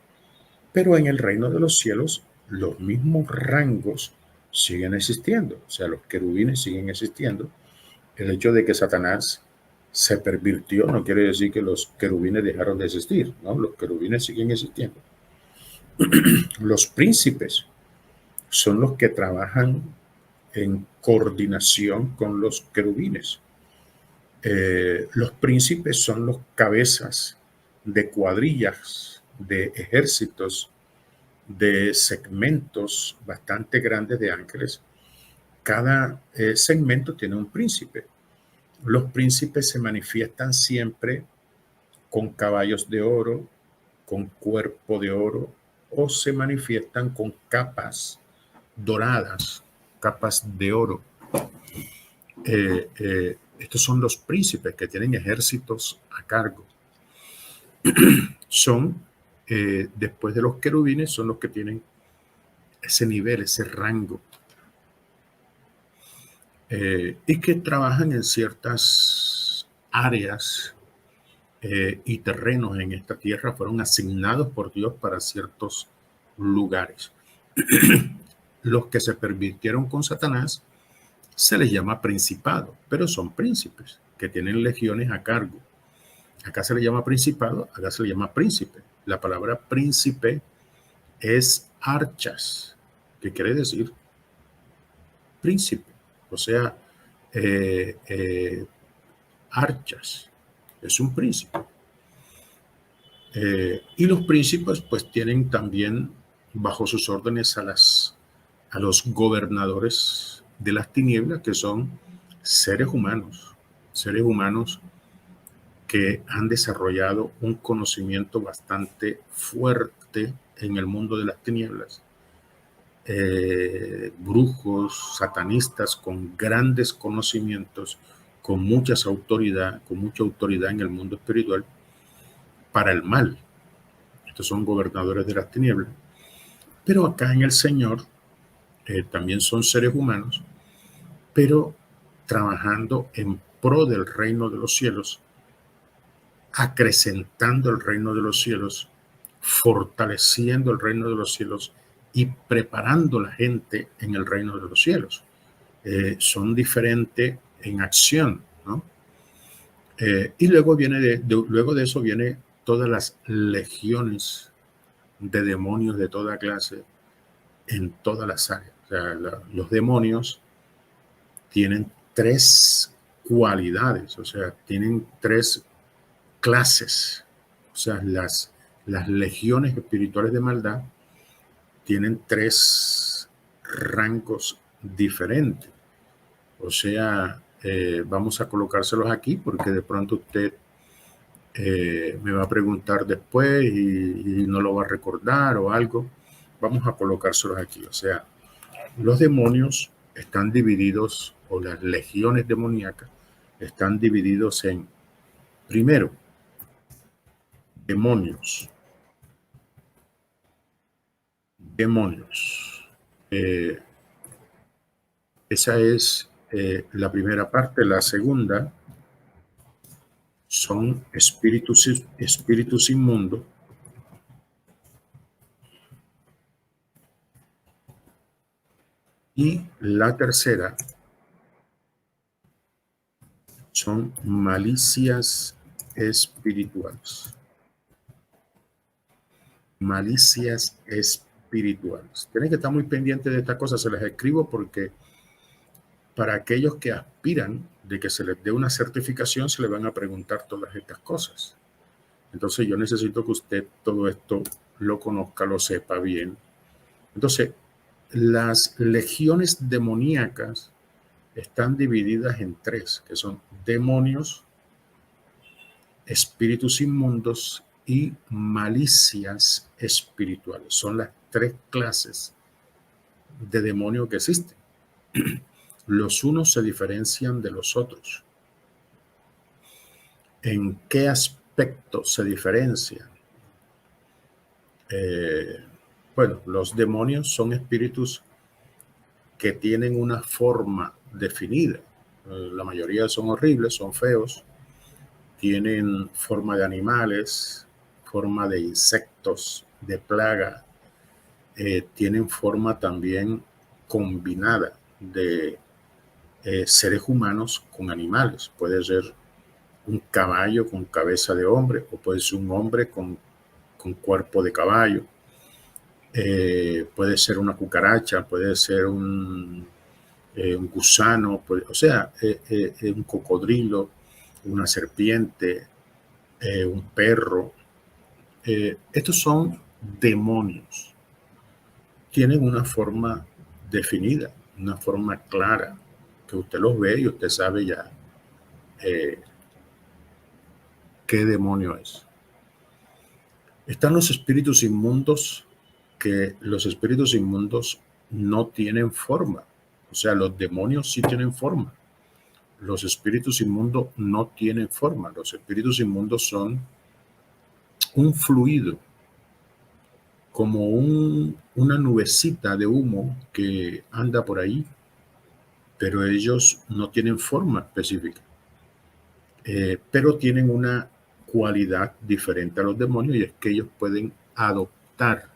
Pero en el reino de los cielos los mismos rangos siguen existiendo, o sea, los querubines siguen existiendo. El hecho de que Satanás se pervirtió no quiere decir que los querubines dejaron de existir, ¿no? Los querubines siguen existiendo. Los príncipes son los que trabajan en coordinación con los querubines. Los príncipes son los cabezas de cuadrillas, de ejércitos, de segmentos bastante grandes de ángeles. Cada segmento tiene un príncipe. Los príncipes se manifiestan siempre con caballos de oro, con cuerpo de oro, o se manifiestan con capas doradas, capas de oro. Estos son los príncipes que tienen ejércitos a cargo. Son, después de los querubines, son los que tienen ese nivel, ese rango. Y que trabajan en ciertas áreas y terrenos en esta tierra, fueron asignados por Dios para ciertos lugares. Los que se pervirtieron con Satanás se les llama principado, pero son príncipes que tienen legiones a cargo. Acá se le llama principado, acá se le llama príncipe. La palabra príncipe es archas, que quiere decir príncipe, o sea, archas, es un príncipe. Y los príncipes pues tienen también bajo sus órdenes a los gobernadores de las tinieblas, que son seres humanos que han desarrollado un conocimiento bastante fuerte en el mundo de las tinieblas. Brujos, satanistas con grandes conocimientos, con mucha autoridad en el mundo espiritual para el mal. Estos son gobernadores de las tinieblas. Pero acá en el Señor también son seres humanos, pero trabajando en pro del reino de los cielos, acrecentando el reino de los cielos, fortaleciendo el reino de los cielos y preparando la gente en el reino de los cielos. Son diferentes en acción, ¿no? Y luego luego de eso viene todas las legiones de demonios de toda clase en todas las áreas. O sea, los demonios tienen 3 cualidades, o sea, tienen 3 clases. O sea, las legiones espirituales de maldad tienen 3 rangos diferentes. O sea, vamos a colocárselos aquí porque de pronto usted me va a preguntar después y no lo va a recordar o algo. Vamos a colocárselos aquí. O sea, los demonios están divididos o las legiones demoníacas están divididos en, primero, demonios. Demonios. Esa es la primera parte. La segunda son espíritus inmundos. Y la tercera son malicias espirituales. Malicias espirituales. Tienen que estar muy pendientes de estas cosas. Se las escribo porque para aquellos que aspiran de que se les dé una certificación, se les van a preguntar todas estas cosas. Entonces yo necesito que usted todo esto lo conozca, lo sepa bien. Entonces, las legiones demoníacas están divididas en tres, que son demonios, espíritus inmundos y malicias espirituales. Son las tres clases de demonios que existen. Los unos se diferencian de los otros. ¿En qué aspecto se diferencian? Bueno, los demonios son espíritus que tienen una forma definida. La mayoría son horribles, son feos, tienen forma de animales, forma de insectos, de plaga, tienen forma también combinada de seres humanos con animales. Puede ser un caballo con cabeza de hombre o puede ser un hombre con cuerpo de caballo. Puede ser una cucaracha, puede ser un gusano, o sea, un cocodrilo, una serpiente, un perro. Estos son demonios. Tienen una forma definida, una forma clara, que usted los ve y usted sabe ya qué demonio es. Están los espíritus inmundos, que los espíritus inmundos no tienen forma. O sea, los demonios sí tienen forma. Los espíritus inmundos no tienen forma. Los espíritus inmundos son un fluido, como una nubecita de humo que anda por ahí, pero ellos no tienen forma específica. Pero tienen una cualidad diferente a los demonios, y es que ellos pueden adoptar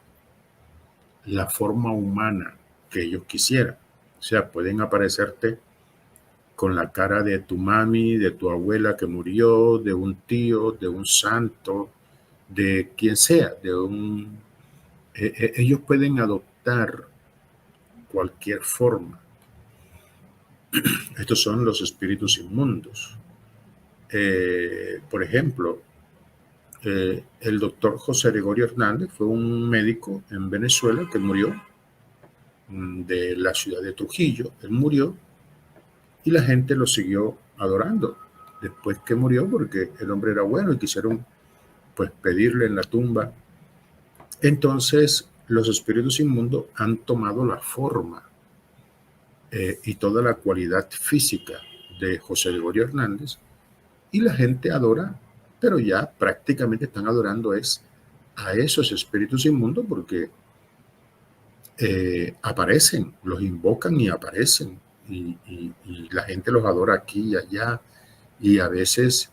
la forma humana que ellos quisieran. O sea, pueden aparecerte con la cara de tu mami, de tu abuela que murió, de un tío, de un santo, de quien sea, ellos pueden adoptar cualquier forma. Estos son los espíritus inmundos. Por ejemplo, el doctor José Gregorio Hernández fue un médico en Venezuela que murió, de la ciudad de Trujillo. Él murió y la gente lo siguió adorando después que murió, porque el hombre era bueno y quisieron pues pedirle en la tumba. Entonces los espíritus inmundos han tomado la forma y toda la cualidad física de José Gregorio Hernández, y la gente adora, pero ya prácticamente están adorando es a esos espíritus inmundos, porque aparecen, los invocan y aparecen, y la gente los adora aquí y allá, y a veces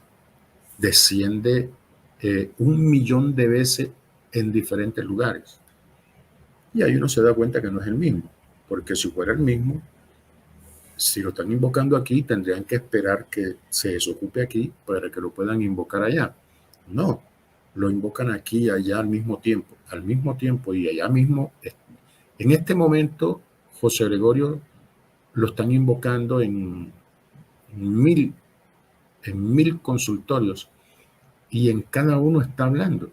desciende 1.000.000 de veces en diferentes lugares. Y ahí uno se da cuenta que no es el mismo, porque si fuera el mismo, si lo están invocando aquí, tendrían que esperar que se desocupe aquí para que lo puedan invocar allá. No, lo invocan aquí y allá al mismo tiempo y allá mismo. En este momento, José Gregorio lo están invocando en 1.000 consultorios, y en cada uno está hablando.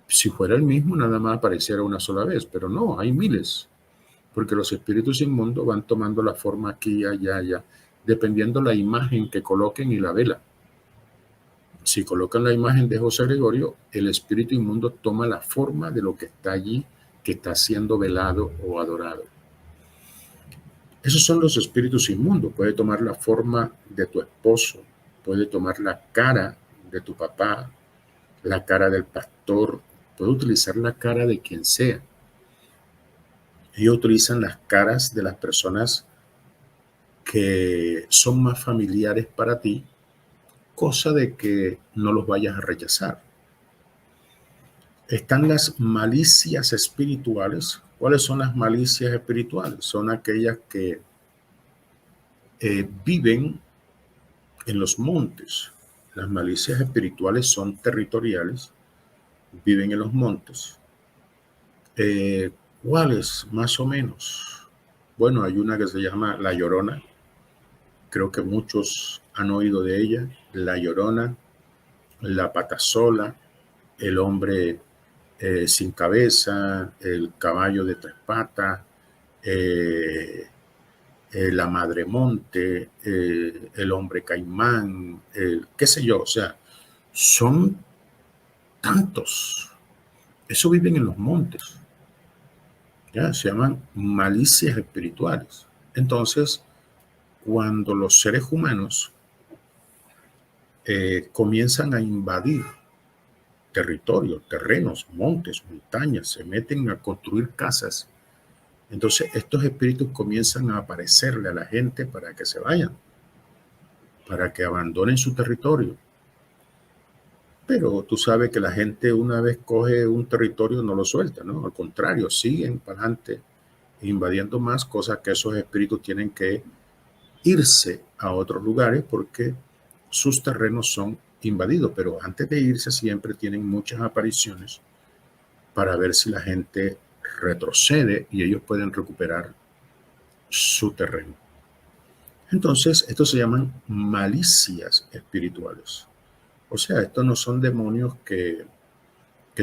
Si fuera el mismo, nada más apareciera una sola vez, pero no, hay miles, porque los espíritus inmundos van tomando la forma aquí, allá, allá, dependiendo la imagen que coloquen y la vela. Si colocan la imagen de José Gregorio, el espíritu inmundo toma la forma de lo que está allí, que está siendo velado o adorado. Esos son los espíritus inmundos. Puede tomar la forma de tu esposo, puede tomar la cara de tu papá, la cara del pastor, puede utilizar la cara de quien sea. Ellos utilizan las caras de las personas que son más familiares para ti, cosa de que no los vayas a rechazar. Están las malicias espirituales. ¿Cuáles son las malicias espirituales? Son aquellas que viven en los montes. Las malicias espirituales son territoriales, viven en los montes. ¿Cuáles? Más o menos. Bueno, hay una que se llama La Llorona. Creo que muchos han oído de ella. La Llorona, la Patasola, el hombre sin cabeza, el caballo de tres patas, eh, la madre monte, el hombre caimán, qué sé yo, o sea, son tantos. Eso viven en los montes, ¿ya? Se llaman malicias espirituales. Entonces, cuando los seres humanos comienzan a invadir territorios, terrenos, montes, montañas, se meten a construir casas, entonces estos espíritus comienzan a aparecerle a la gente para que se vayan, para que abandonen su territorio. Pero tú sabes que la gente una vez coge un territorio no lo suelta, ¿no? Al contrario, siguen para adelante invadiendo más, cosas que esos espíritus tienen que irse a otros lugares porque sus terrenos son invadidos. Pero antes de irse siempre tienen muchas apariciones para ver si la gente retrocede y ellos pueden recuperar su terreno. Entonces, estos se llaman malicias espirituales. O sea, estos no son demonios que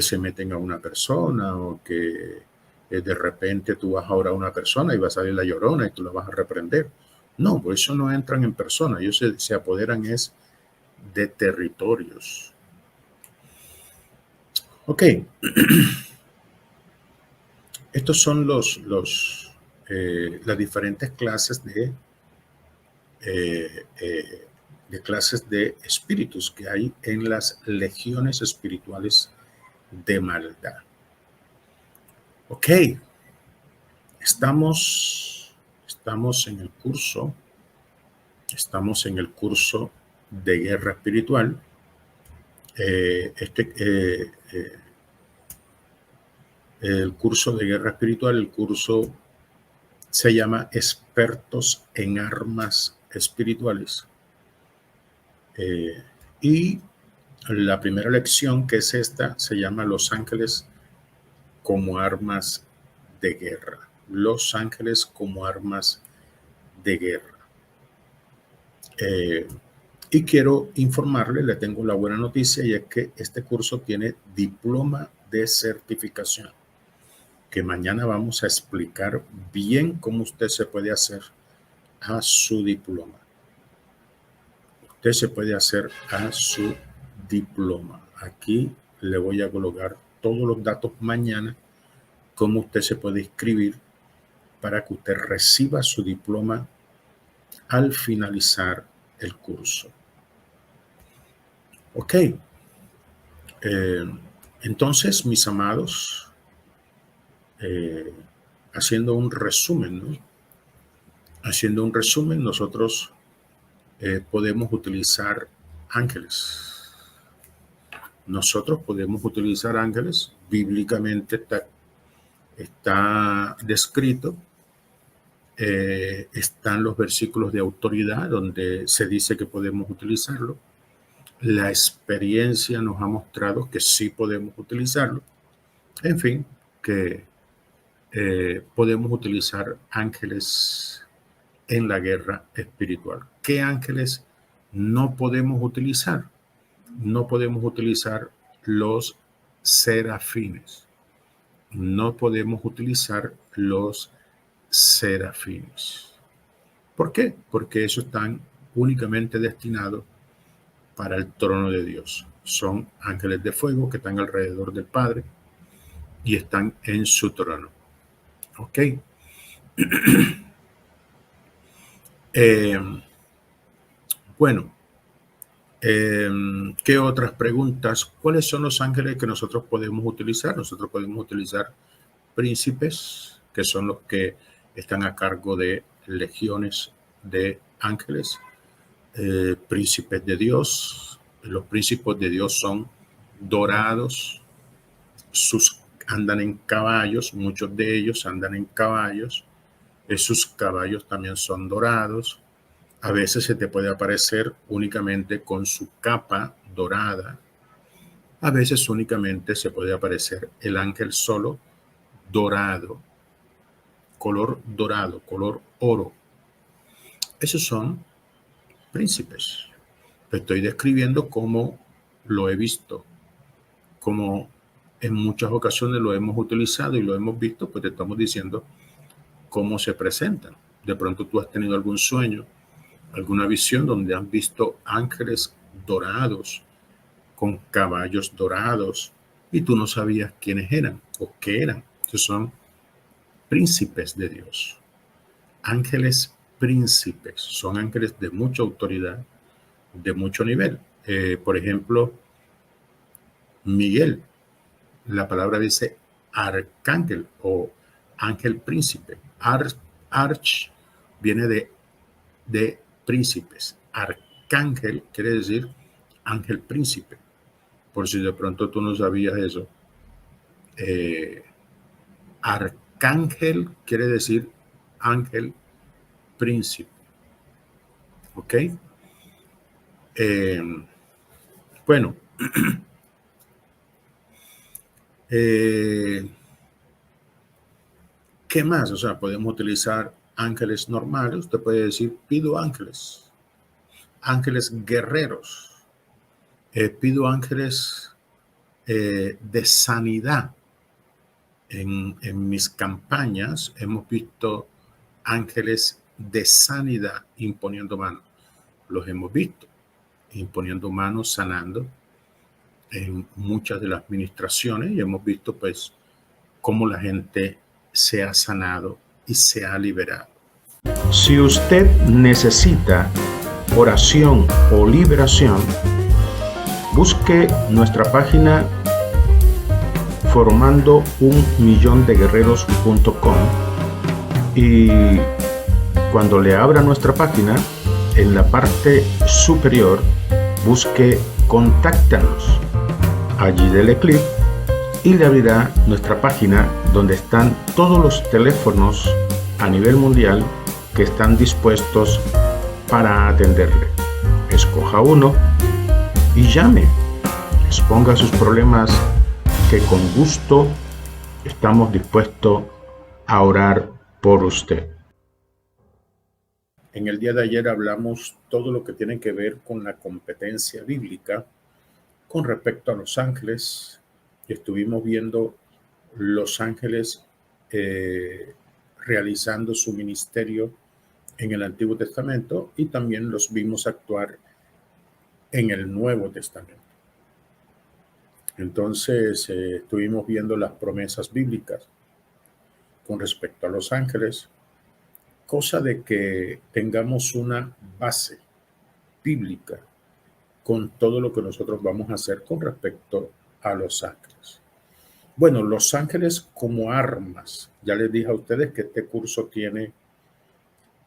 se meten a una persona o que de repente tú vas a orar a una persona y va a salir la llorona y tú la vas a reprender. No, pues eso no entran en persona, ellos se apoderan es de territorios. Ok, estos son las diferentes clases eh, de clases de espíritus que hay en las legiones espirituales de maldad. Ok, estamos en el curso, de guerra espiritual. El curso de guerra espiritual, el curso se llama Expertos en Armas Espirituales. Y la primera lección, que es esta, se llama Los Ángeles como armas de guerra. Los ángeles como armas de guerra. Y quiero informarle, le tengo la buena noticia, y es que este curso tiene diploma de certificación, que mañana vamos a explicar bien cómo usted se puede hacer a su diploma. Usted se puede hacer a su diploma. Aquí le voy a colocar todos los datos mañana, cómo usted se puede inscribir para que usted reciba su diploma al finalizar el curso. Ok. Entonces, mis amados, haciendo un resumen, ¿no? Haciendo un resumen, nosotros podemos utilizar ángeles. Nosotros podemos utilizar ángeles. Bíblicamente está descrito. Están los versículos de autoridad donde se dice que podemos utilizarlo. La experiencia nos ha mostrado que sí podemos utilizarlo. En fin, que podemos utilizar ángeles en la guerra espiritual. ¿Qué ángeles no podemos utilizar? No podemos utilizar los serafines. No podemos utilizar los serafines. ¿Por qué? Porque esos están únicamente destinados para el trono de Dios. Son ángeles de fuego que están alrededor del Padre y están en su trono. ¿Ok? Eh, bueno, ¿qué otras preguntas? ¿Cuáles son los ángeles que nosotros podemos utilizar? Nosotros podemos utilizar príncipes, que son los que están a cargo de legiones de ángeles, príncipes de Dios. Los príncipes de Dios son dorados, andan en caballos, muchos de ellos andan en caballos, sus caballos también son dorados. A veces se te puede aparecer únicamente con su capa dorada, a veces únicamente se puede aparecer el ángel solo dorado, color oro. Esos son príncipes. Te estoy describiendo cómo lo he visto, como en muchas ocasiones lo hemos utilizado y lo hemos visto, pues te estamos diciendo cómo se presentan. De pronto tú has tenido algún sueño, alguna visión donde has visto ángeles dorados con caballos dorados y tú no sabías quiénes eran o qué eran. Esos son príncipes de Dios. Ángeles príncipes son ángeles de mucha autoridad, de mucho nivel. Por ejemplo, Miguel, la palabra dice arcángel o ángel príncipe. Arch viene de príncipes. Arcángel quiere decir ángel príncipe. Por si de pronto tú no sabías eso. Arcángel quiere decir ángel príncipe. ¿Ok? Bueno. ¿Qué más? O sea, podemos utilizar ángeles normales. Usted puede decir, pido ángeles. Ángeles guerreros. Pido ángeles de sanidad. En mis campañas hemos visto ángeles de sanidad imponiendo manos. Los hemos visto imponiendo manos, sanando en muchas de las ministraciones y hemos visto pues cómo la gente se ha sanado y se ha liberado. Si usted necesita oración o liberación, busque nuestra página formandounmillondeguerreros.com y cuando le abra nuestra página, en la parte superior, busque Contáctanos. Allí dele clic y le abrirá nuestra página donde están todos los teléfonos a nivel mundial que están dispuestos para atenderle. Escoja uno y llame. Exponga sus problemas que con gusto estamos dispuestos a orar por usted. En el día de ayer hablamos todo lo que tiene que ver con la competencia bíblica con respecto a los ángeles. Estuvimos viendo los ángeles realizando su ministerio en el Antiguo Testamento y también los vimos actuar en el Nuevo Testamento. Entonces estuvimos viendo las promesas bíblicas con respecto a los ángeles, cosa de que tengamos una base bíblica con todo lo que nosotros vamos a hacer con respecto a los ángeles. Bueno, los ángeles como armas. Ya les dije a ustedes que este curso tiene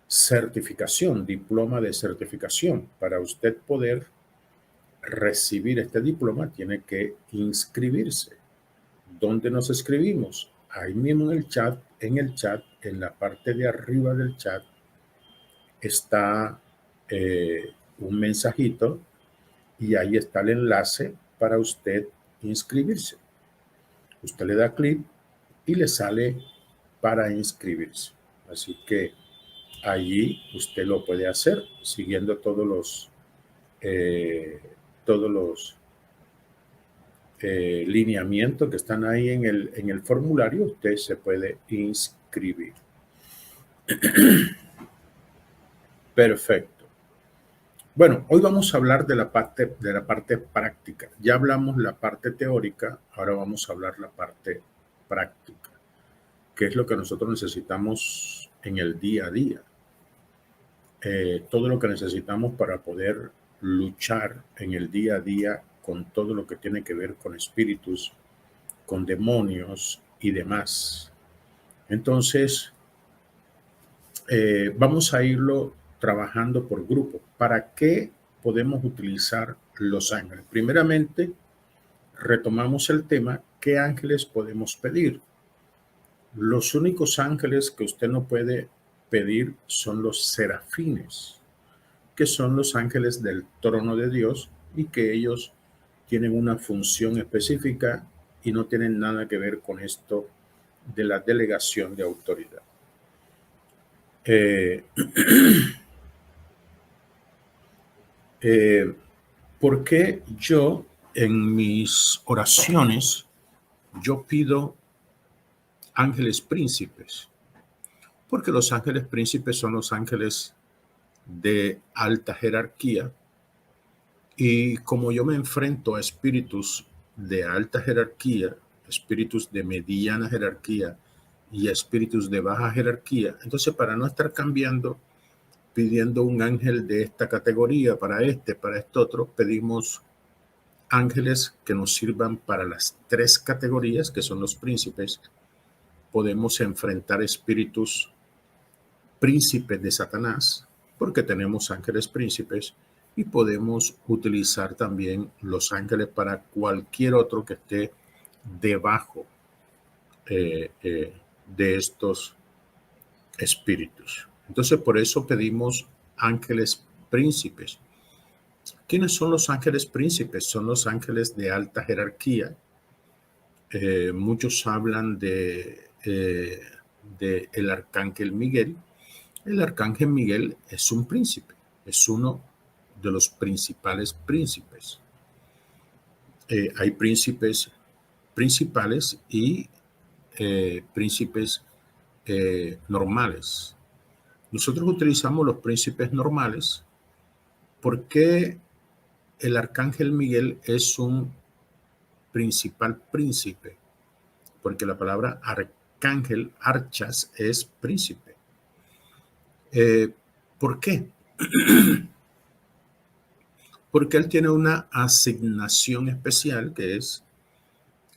certificación, diploma de certificación. Para usted poder recibir este diploma, tiene que inscribirse. ¿Dónde nos escribimos? Ahí mismo en la parte de arriba del chat, está un mensajito y ahí está el enlace para usted inscribirse. Usted le da clic y le sale para inscribirse. Así que allí usted lo puede hacer siguiendo todos los lineamientos que están ahí en el formulario. Usted se puede inscribir. Perfecto. Bueno, hoy vamos a hablar de la parte práctica. Ya hablamos la parte teórica, ahora vamos a hablar la parte práctica, que es lo que nosotros necesitamos en el día a día. todo lo que necesitamos para poder luchar en el día a día con todo lo que tiene que ver con espíritus, con demonios y demás. Entonces, vamos a irlo trabajando por grupo. ¿Para qué podemos utilizar los ángeles? Primeramente, retomamos el tema, ¿qué ángeles podemos pedir? Los únicos ángeles que usted no puede pedir son los serafines, que son los ángeles del trono de Dios y que ellos tienen una función específica y no tienen nada que ver con esto de la delegación de autoridad. ¿Por qué yo en mis oraciones yo pido ángeles príncipes? Porque los ángeles príncipes son los ángeles de alta jerarquía y como yo me enfrento a espíritus de alta jerarquía, espíritus de mediana jerarquía y espíritus de baja jerarquía, entonces para no estar cambiando, pidiendo un ángel de esta categoría para este otro, pedimos ángeles que nos sirvan para las tres categorías que son los príncipes. Podemos enfrentar espíritus príncipes de Satanás porque tenemos ángeles príncipes y podemos utilizar también los ángeles para cualquier otro que esté debajo de estos espíritus. Entonces por eso pedimos ángeles príncipes. ¿Quiénes son los ángeles príncipes? Son los ángeles de alta jerarquía. Muchos hablan de el arcángel Miguel. El arcángel Miguel es un príncipe, es uno de los principales príncipes. Hay príncipes principales y príncipes normales. Nosotros utilizamos los príncipes normales porque el arcángel Miguel es un principal príncipe, porque la palabra arcángel, archas, es príncipe. ¿Por qué? Porque él tiene una asignación especial que es,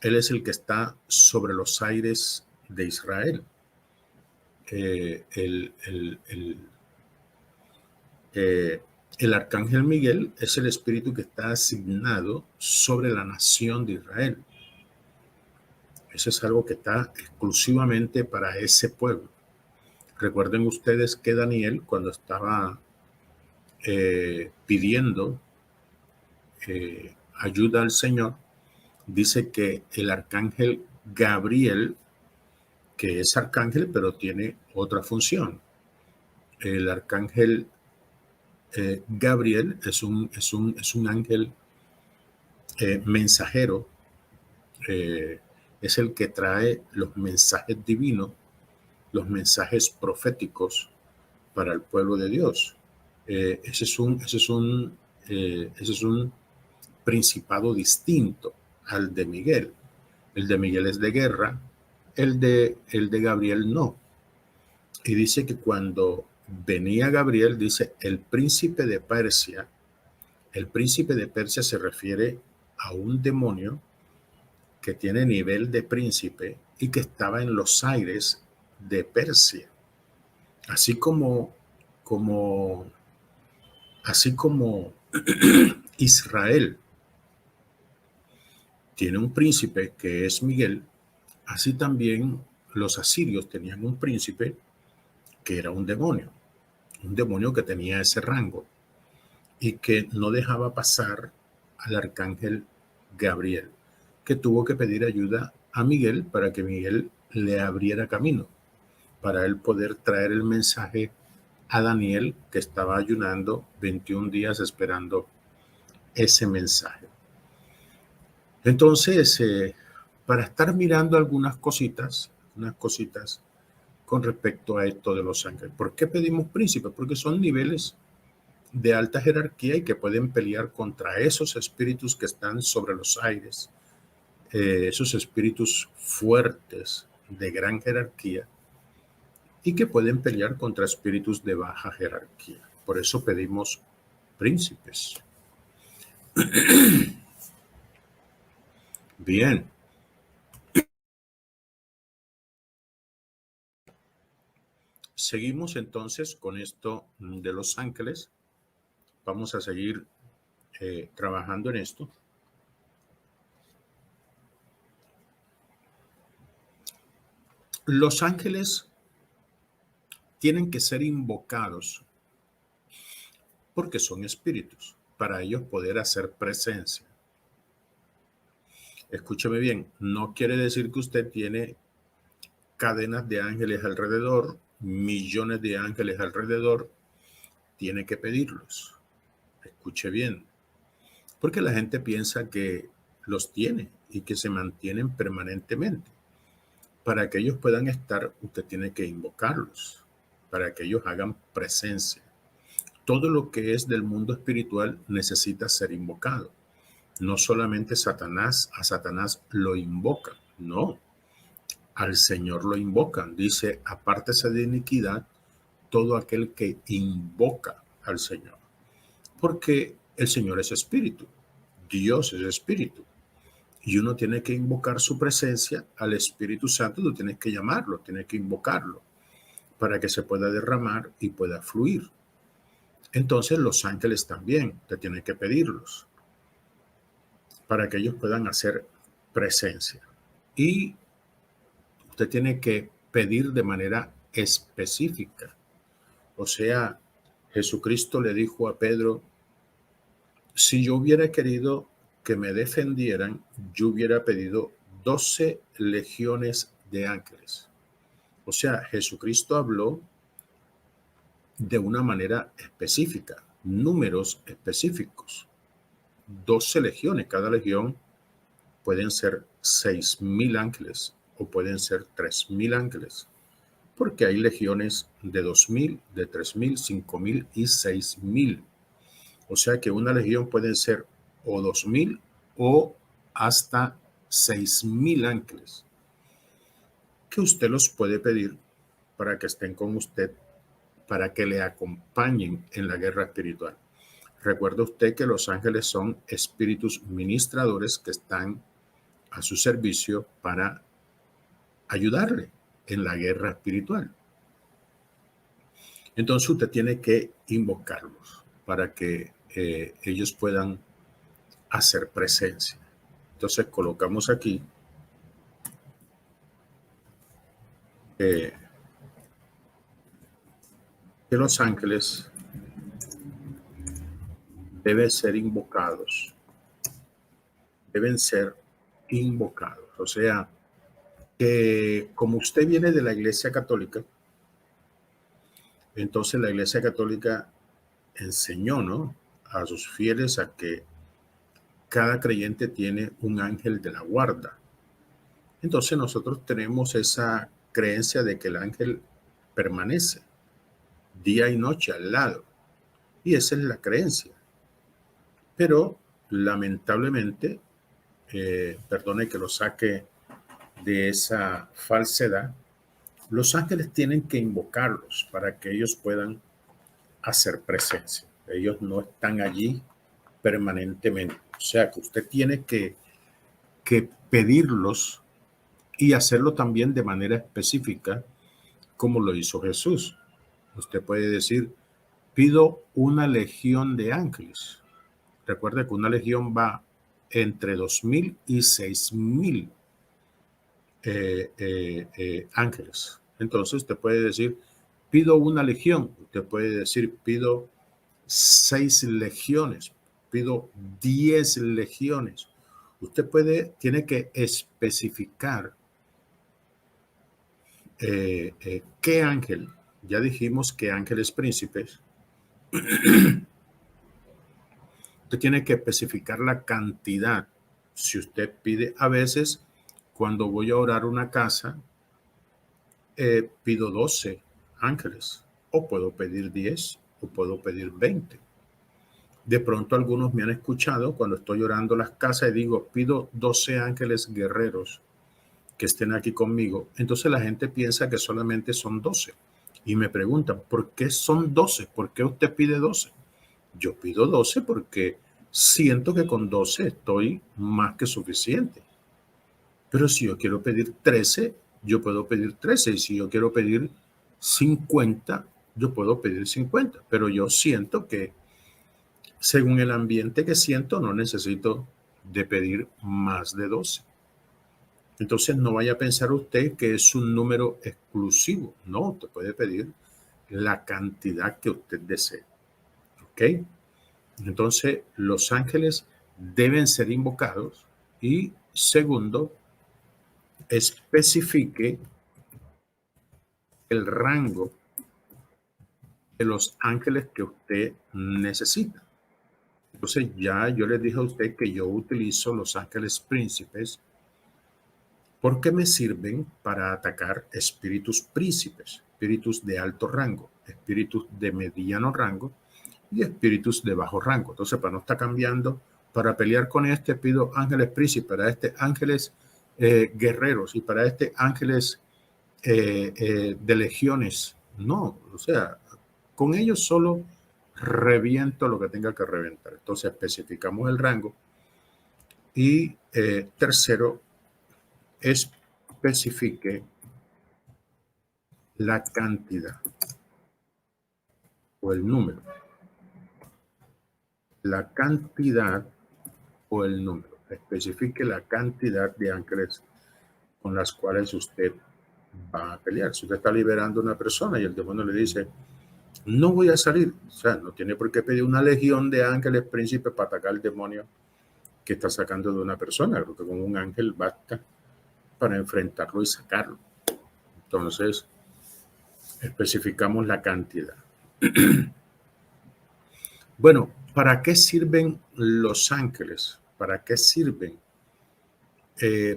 él es el que está sobre los aires de Israel. El arcángel Miguel es el espíritu que está asignado sobre la nación de Israel. Eso es algo que está exclusivamente para ese pueblo. Recuerden ustedes que Daniel, cuando estaba pidiendo ayuda al Señor, dice que el arcángel Gabriel, que es arcángel, pero tiene otra función. El arcángel Gabriel es un ángel mensajero, es el que trae los mensajes divinos, los mensajes proféticos para el pueblo de Dios. Ese es un principado distinto al de Miguel. El de Miguel es de guerra, el de Gabriel no. Y dice que cuando venía Gabriel, dice el príncipe de Persia se refiere a un demonio que tiene nivel de príncipe y que estaba en los aires de Persia. Así como Israel tiene un príncipe que es Miguel, así también los asirios tenían un príncipe que era un demonio que tenía ese rango y que no dejaba pasar al arcángel Gabriel, que tuvo que pedir ayuda a Miguel para que Miguel le abriera camino, para él poder traer el mensaje a Daniel, que estaba ayunando 21 días esperando ese mensaje. Entonces, para estar mirando unas cositas con respecto a esto de los ángeles. ¿Por qué pedimos príncipes? Porque son niveles de alta jerarquía y que pueden pelear contra esos espíritus que están sobre los aires, esos espíritus fuertes de gran jerarquía y que pueden pelear contra espíritus de baja jerarquía. Por eso pedimos príncipes. Bien. Seguimos entonces con esto de los ángeles. Vamos a seguir trabajando en esto. Los ángeles tienen que ser invocados porque son espíritus, para ellos poder hacer presencia. Escúcheme bien, no quiere decir que usted tiene cadenas de ángeles alrededor, millones de ángeles alrededor, tiene que pedirlos. Escuche bien, porque la gente piensa que los tiene y que se mantienen permanentemente. Para que ellos puedan estar, usted tiene que invocarlos, para que ellos hagan presencia. Todo lo que es del mundo espiritual necesita ser invocado. No solamente Satanás, a Satanás lo invoca, no, al Señor lo invocan. Dice, apártese de iniquidad todo aquel que invoca al Señor. Porque el Señor es espíritu, Dios es espíritu. Y uno tiene que invocar su presencia al Espíritu Santo, tú tienes que llamarlo, tienes que invocarlo para que se pueda derramar y pueda fluir. Entonces los ángeles también, te tienen que pedirlos para que ellos puedan hacer presencia. Y usted tiene que pedir de manera específica. O sea, Jesucristo le dijo a Pedro, si yo hubiera querido que me defendieran, yo hubiera pedido 12 legiones de ángeles. O sea, Jesucristo habló de una manera específica, números específicos. 12 legiones, cada legión pueden ser 6,000 ángeles o pueden ser 3,000 ángeles, porque hay legiones de 2,000, de 3,000, 5,000 y 6,000. O sea que una legión puede ser o 2,000 o hasta 6,000 ángeles, que usted los puede pedir para que estén con usted, para que le acompañen en la guerra espiritual. Recuerde usted que los ángeles son espíritus ministradores que están a su servicio para ayudarle en la guerra espiritual. Entonces usted tiene que invocarlos para que ellos puedan hacer presencia. Entonces colocamos aquí que los ángeles deben ser invocados. Deben ser invocados. O sea, que como usted viene de la Iglesia Católica, entonces la Iglesia Católica enseñó, ¿no?, a sus fieles a que cada creyente tiene un ángel de la guarda. Entonces nosotros tenemos esa creencia de que el ángel permanece día y noche al lado. Y esa es la creencia. Pero lamentablemente, perdone que lo saque de esa falsedad, los ángeles tienen que invocarlos para que ellos puedan hacer presencia. Ellos no están allí permanentemente. O sea que usted tiene que pedirlos y hacerlo también de manera específica, como lo hizo Jesús. Usted puede decir, pido una legión de ángeles. Recuerde que una legión va entre 2,000 y 6,000 ángeles. Entonces usted puede decir, pido una legión. Usted puede decir, pido 6 legiones, pido 10 legiones. Usted tiene que especificar qué ángel. Ya dijimos que ángeles príncipes. Usted tiene que especificar la cantidad. Si usted pide, a veces, cuando voy a orar una casa, pido 12 ángeles, o puedo pedir 10, o puedo pedir 20. De pronto algunos me han escuchado cuando estoy orando las casas y digo, pido 12 ángeles guerreros que estén aquí conmigo. Entonces la gente piensa que solamente son 12. Y me preguntan, ¿por qué son 12? ¿Por qué usted pide 12? Yo pido 12 porque siento que con 12 estoy más que suficiente. Pero si yo quiero pedir 13, yo puedo pedir 13. Y si yo quiero pedir 50, yo puedo pedir 50. Pero yo siento que según el ambiente que siento, no necesito de pedir más de 12. Entonces no vaya a pensar usted que es un número exclusivo. No, usted puede pedir la cantidad que usted desee. ¿Ok? Entonces los ángeles deben ser invocados. Y segundo, especifique el rango de los ángeles que usted necesita. Entonces ya yo les dije a usted que yo utilizo los ángeles príncipes porque me sirven para atacar espíritus príncipes, espíritus de alto rango, espíritus de mediano rango y espíritus de bajo rango. Entonces, para no estar cambiando, para pelear con este pido ángeles príncipes, para este ángeles guerreros y para este ángeles de legiones. No, o sea, con ellos solo reviento lo que tenga que reventar. Entonces, especificamos el rango. Y tercero, especifique la cantidad o el número. La cantidad o el número. Especifique la cantidad de ángeles con las cuales usted va a pelear. Si usted está liberando a una persona y el demonio le dice, no voy a salir, o sea, no tiene por qué pedir una legión de ángeles príncipes para atacar al demonio que está sacando de una persona. Creo que con un ángel basta para enfrentarlo y sacarlo. Entonces, especificamos la cantidad. Bueno, ¿para qué sirven los ángeles? ¿Para qué sirven?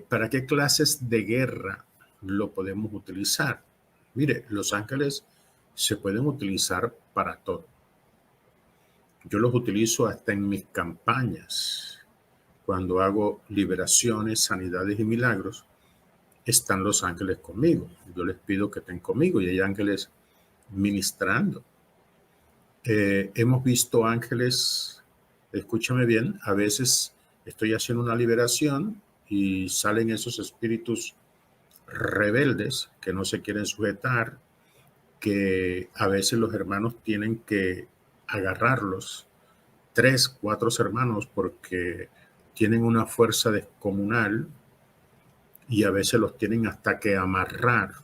¿Para qué clases de guerra lo podemos utilizar? Mire, los ángeles se pueden utilizar para todo. Yo los utilizo hasta en mis campañas. Cuando hago liberaciones, sanidades y milagros, están los ángeles conmigo. Yo les pido que estén conmigo y hay ángeles ministrando. Hemos visto ángeles, escúchame bien, a veces estoy haciendo una liberación y salen esos espíritus rebeldes que no se quieren sujetar, que a veces los hermanos tienen que agarrarlos, 3, 4 hermanos, porque tienen una fuerza descomunal y a veces los tienen hasta que amarrar,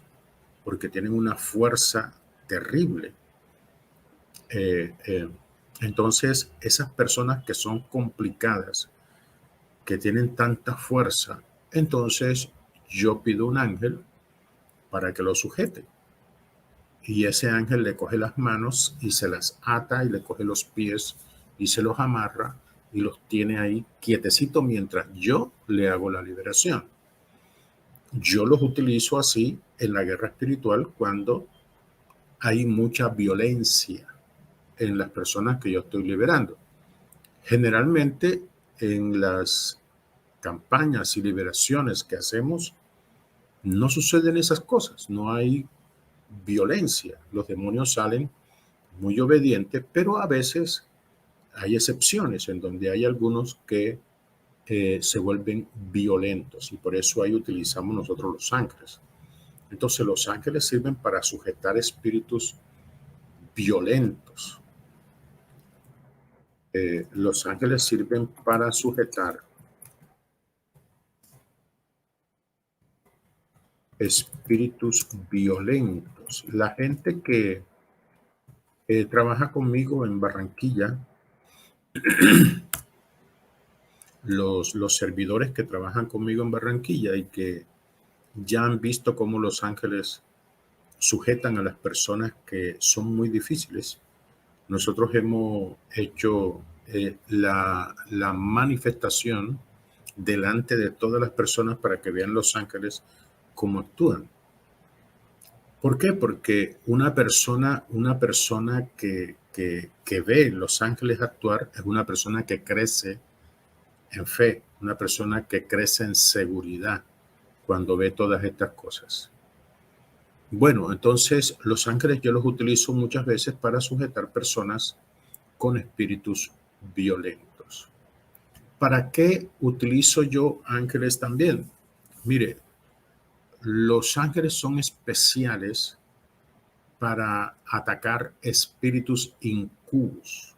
porque tienen una fuerza terrible. Entonces, esas personas que son complicadas, que tienen tanta fuerza, entonces yo pido un ángel para que lo sujete. Y ese ángel le coge las manos y se las ata y le coge los pies y se los amarra y los tiene ahí quietecito mientras yo le hago la liberación. Yo los utilizo así en la guerra espiritual cuando hay mucha violencia en las personas que yo estoy liberando. Generalmente en las campañas y liberaciones que hacemos no suceden esas cosas, no hay violencia. Los demonios salen muy obedientes, pero a veces hay excepciones en donde hay algunos que se vuelven violentos y por eso ahí utilizamos nosotros los ángeles. Entonces los ángeles sirven para sujetar espíritus violentos. Los ángeles sirven para sujetar espíritus violentos. La gente que trabaja conmigo en Barranquilla, los servidores que trabajan conmigo en Barranquilla y que ya han visto cómo los ángeles sujetan a las personas que son muy difíciles. Nosotros hemos hecho la manifestación delante de todas las personas para que vean los ángeles cómo actúan. ¿Por qué? Porque una persona que ve los ángeles actuar es una persona que crece en fe, una persona que crece en seguridad cuando ve todas estas cosas. Bueno, entonces los ángeles yo los utilizo muchas veces para sujetar personas con espíritus violentos. ¿Para qué utilizo yo ángeles también? Mire, los ángeles son especiales para atacar espíritus incubos.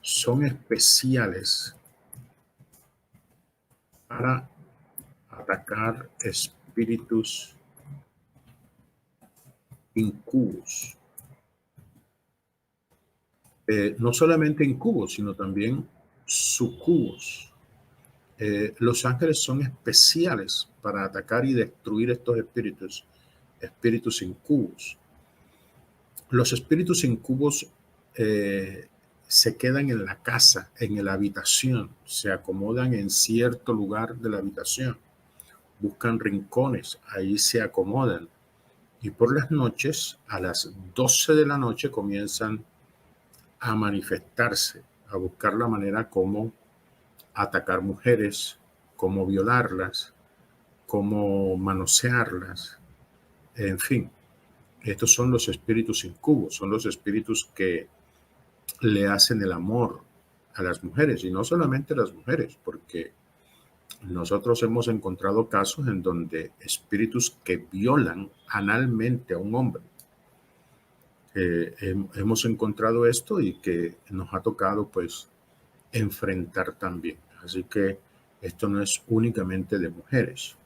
Son especiales para atacar espíritus incubos. No solamente incubos, sino también sucubos. Los ángeles son especiales para atacar y destruir estos espíritus incubos. Los espíritus incubos se quedan en la casa, en la habitación, se acomodan en cierto lugar de la habitación, buscan rincones, ahí se acomodan. Y por las noches, a las 12 de la noche, comienzan a manifestarse, a buscar la manera como atacar mujeres, cómo violarlas, cómo manosearlas, en fin. Estos son los espíritus incubos, son los espíritus que le hacen el amor a las mujeres, y no solamente a las mujeres, porque nosotros hemos encontrado casos en donde espíritus que violan analmente a un hombre. Hemos encontrado esto y que nos ha tocado pues enfrentar también. Así que esto no es únicamente de mujeres.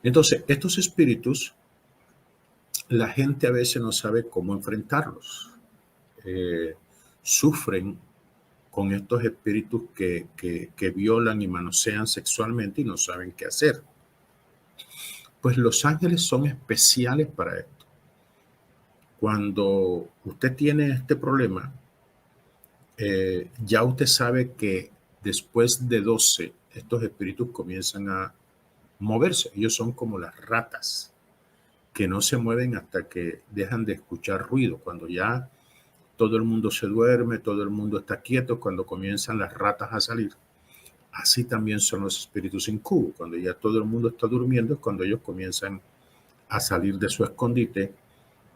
Entonces, estos espíritus, la gente a veces no sabe cómo enfrentarlos. Sufren con estos espíritus que violan y manosean sexualmente y no saben qué hacer. Pues los ángeles son especiales para esto. Cuando usted tiene este problema, ya usted sabe que después de 12, estos espíritus comienzan a moverse. Ellos son como las ratas, que no se mueven hasta que dejan de escuchar ruido. Cuando ya todo el mundo se duerme, todo el mundo está quieto, cuando comienzan las ratas a salir. Así también son los espíritus incubos. Cuando ya todo el mundo está durmiendo es cuando ellos comienzan a salir de su escondite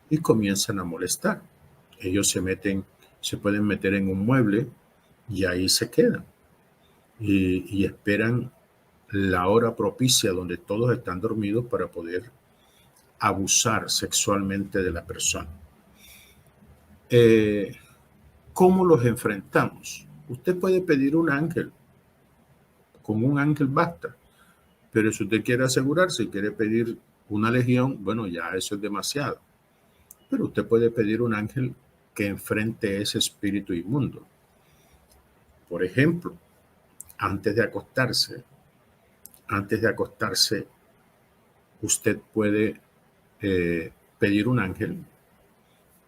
y comienzan a molestar. Ellos se pueden meter en un mueble y ahí se quedan y esperan la hora propicia donde todos están dormidos para poder abusar sexualmente de la persona. ¿Cómo los enfrentamos? Usted puede pedir un ángel, con un ángel basta, pero si usted quiere asegurarse y quiere pedir una legión, bueno, ya eso es demasiado. Pero usted puede pedir un ángel que enfrente ese espíritu inmundo. Por ejemplo, antes de acostarse, usted puede pedir un ángel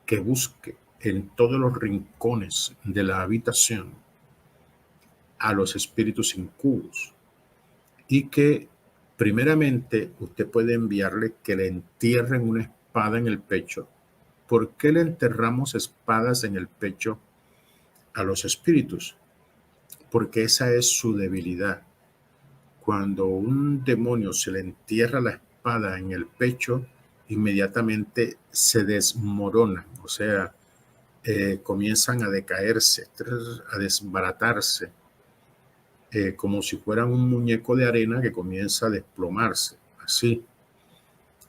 que busque en todos los rincones de la habitación a los espíritus incubos y que primeramente usted puede enviarle que le entierren una espada en el pecho. ¿Por qué le enterramos espadas en el pecho a los espíritus? Porque esa es su debilidad. Cuando un demonio se le entierra la espada en el pecho, inmediatamente se desmoronan, o sea, comienzan a decaerse, a desbaratarse, como si fueran un muñeco de arena que comienza a desplomarse, así,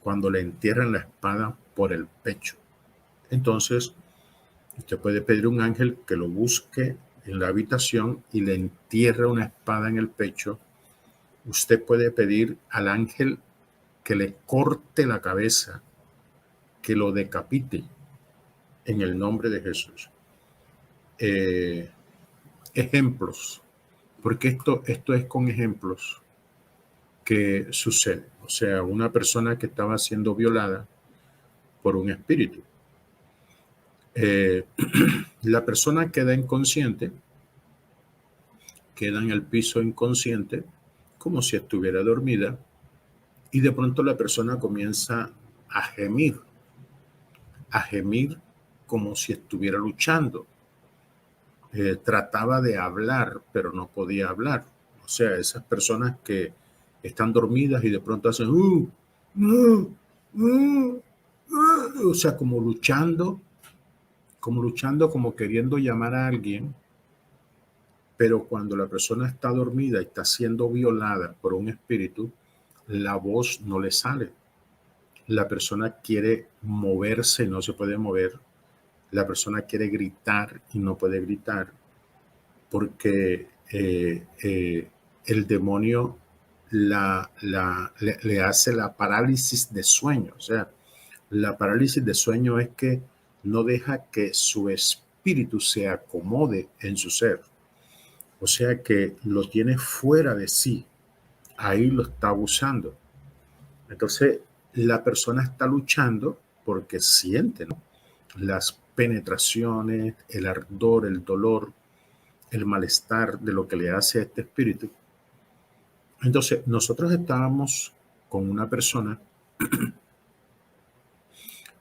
cuando le entierran la espada por el pecho. Entonces, usted puede pedir a un ángel que lo busque en la habitación y le entierre una espada en el pecho. Usted puede pedir al ángel que le corte la cabeza, que lo decapite en el nombre de Jesús. Ejemplos, porque esto es con ejemplos que sucede. O sea, una persona que estaba siendo violada por un espíritu. La persona queda inconsciente, queda en el piso inconsciente, como si estuviera dormida, y de pronto la persona comienza a gemir como si estuviera luchando. Trataba de hablar, pero no podía hablar. O sea, esas personas que están dormidas y de pronto hacen, o sea, como queriendo llamar a alguien, pero cuando la persona está dormida y está siendo violada por un espíritu, la voz no le sale. La persona quiere moverse y no se puede mover. La persona quiere gritar y no puede gritar porque el demonio le hace la parálisis de sueño. O sea, la parálisis de sueño es que no deja que su espíritu se acomode en su ser. O sea que lo tiene fuera de sí. Ahí lo está abusando. Entonces, la persona está luchando porque siente, ¿no?, las penetraciones, el ardor, el dolor, el malestar de lo que le hace a este espíritu. Entonces, nosotros estábamos con una persona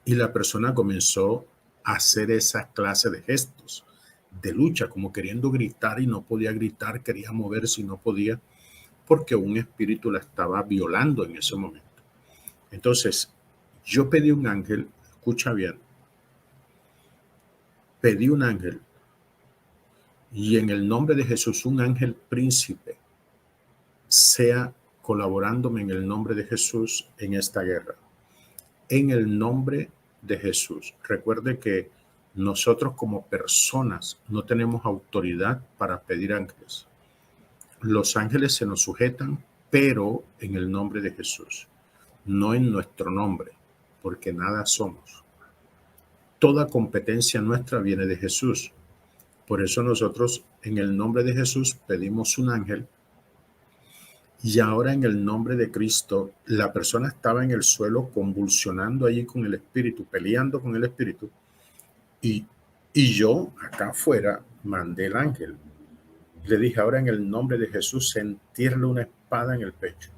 y la persona comenzó a hacer esa clase de gestos de lucha, como queriendo gritar y no podía gritar, quería moverse y no podía, porque un espíritu la estaba violando en ese momento. Entonces, yo pedí un ángel, escucha bien, pedí un ángel y en el nombre de Jesús, un ángel príncipe, sea colaborándome en el nombre de Jesús en esta guerra. En el nombre de Jesús. Recuerde que nosotros como personas no tenemos autoridad para pedir ángeles. Los ángeles se nos sujetan, pero en el nombre de Jesús, no en nuestro nombre, porque nada somos. Toda competencia nuestra viene de Jesús. Por eso nosotros en el nombre de Jesús pedimos un ángel. Y ahora en el nombre de Cristo, la persona estaba en el suelo convulsionando allí con el espíritu, peleando con el espíritu. Y yo acá afuera mandé el ángel. Le dije, ahora en el nombre de Jesús, entierle una espada en el pecho.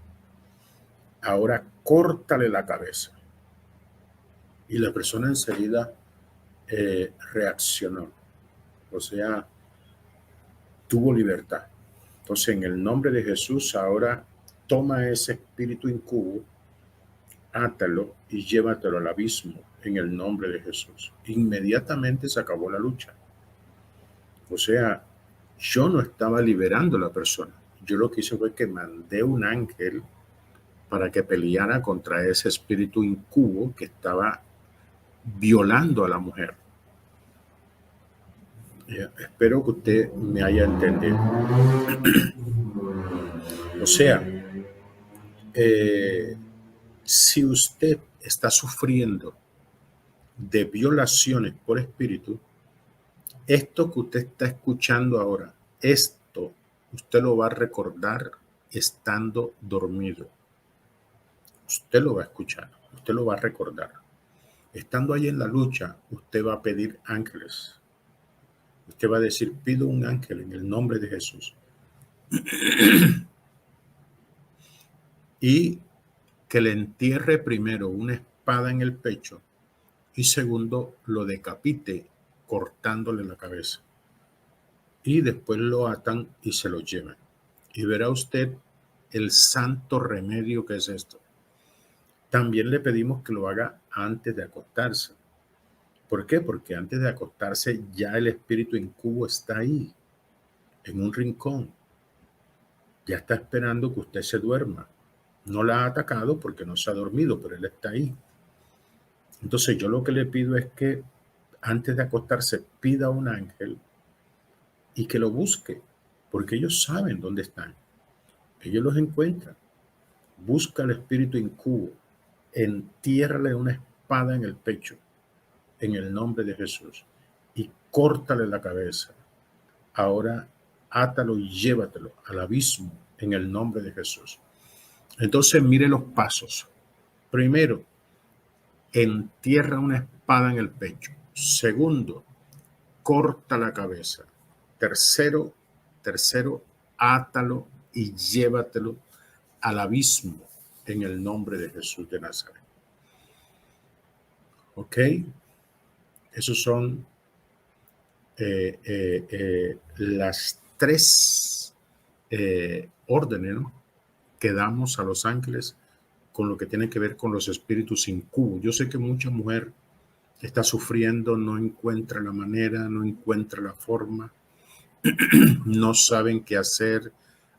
Ahora córtale la cabeza. Y la persona enseguida reaccionó. O sea, tuvo libertad. Entonces, en el nombre de Jesús, ahora toma ese espíritu incubo, átalo y llévatelo al abismo en el nombre de Jesús. Inmediatamente se acabó la lucha. O sea, yo no estaba liberando a la persona. Yo lo que hice fue que mandé un ángel para que peleara contra ese espíritu incubo que estaba violando a la mujer. Espero que usted me haya entendido. O sea, si usted está sufriendo de violaciones por espíritu, esto que usted está escuchando ahora, esto usted lo va a recordar estando dormido. Usted lo va a escuchar, usted lo va a recordar. Estando ahí en la lucha, usted va a pedir ángeles. Usted va a decir, pido un ángel en el nombre de Jesús. Y que le entierre primero una espada en el pecho y segundo lo decapite cortándole la cabeza. Y después lo atan y se lo llevan. Y verá usted el santo remedio que es esto. También le pedimos que lo haga antes de acostarse. ¿Por qué? Porque antes de acostarse ya el espíritu incubo está ahí, en un rincón. Ya está esperando que usted se duerma. No la ha atacado porque no se ha dormido, pero él está ahí. Entonces yo lo que le pido es que antes de acostarse pida a un ángel y que lo busque, porque ellos saben dónde están. Ellos los encuentran. Busca al espíritu incubo, entiérrale una espada en el pecho, en el nombre de Jesús, y córtale la cabeza. Ahora átalo y llévatelo al abismo en el nombre de Jesús. Entonces mire los pasos. Primero, entierra una espada en el pecho. Segundo, corta la cabeza. Tercero, átalo y llévatelo al abismo en el nombre de Jesús de Nazaret. ¿Ok? Esos son las tres órdenes, ¿no?, quedamos a los ángeles con lo que tiene que ver con los espíritus incubos. Yo sé que mucha mujer está sufriendo, no encuentra la manera, no encuentra la forma, no saben qué hacer,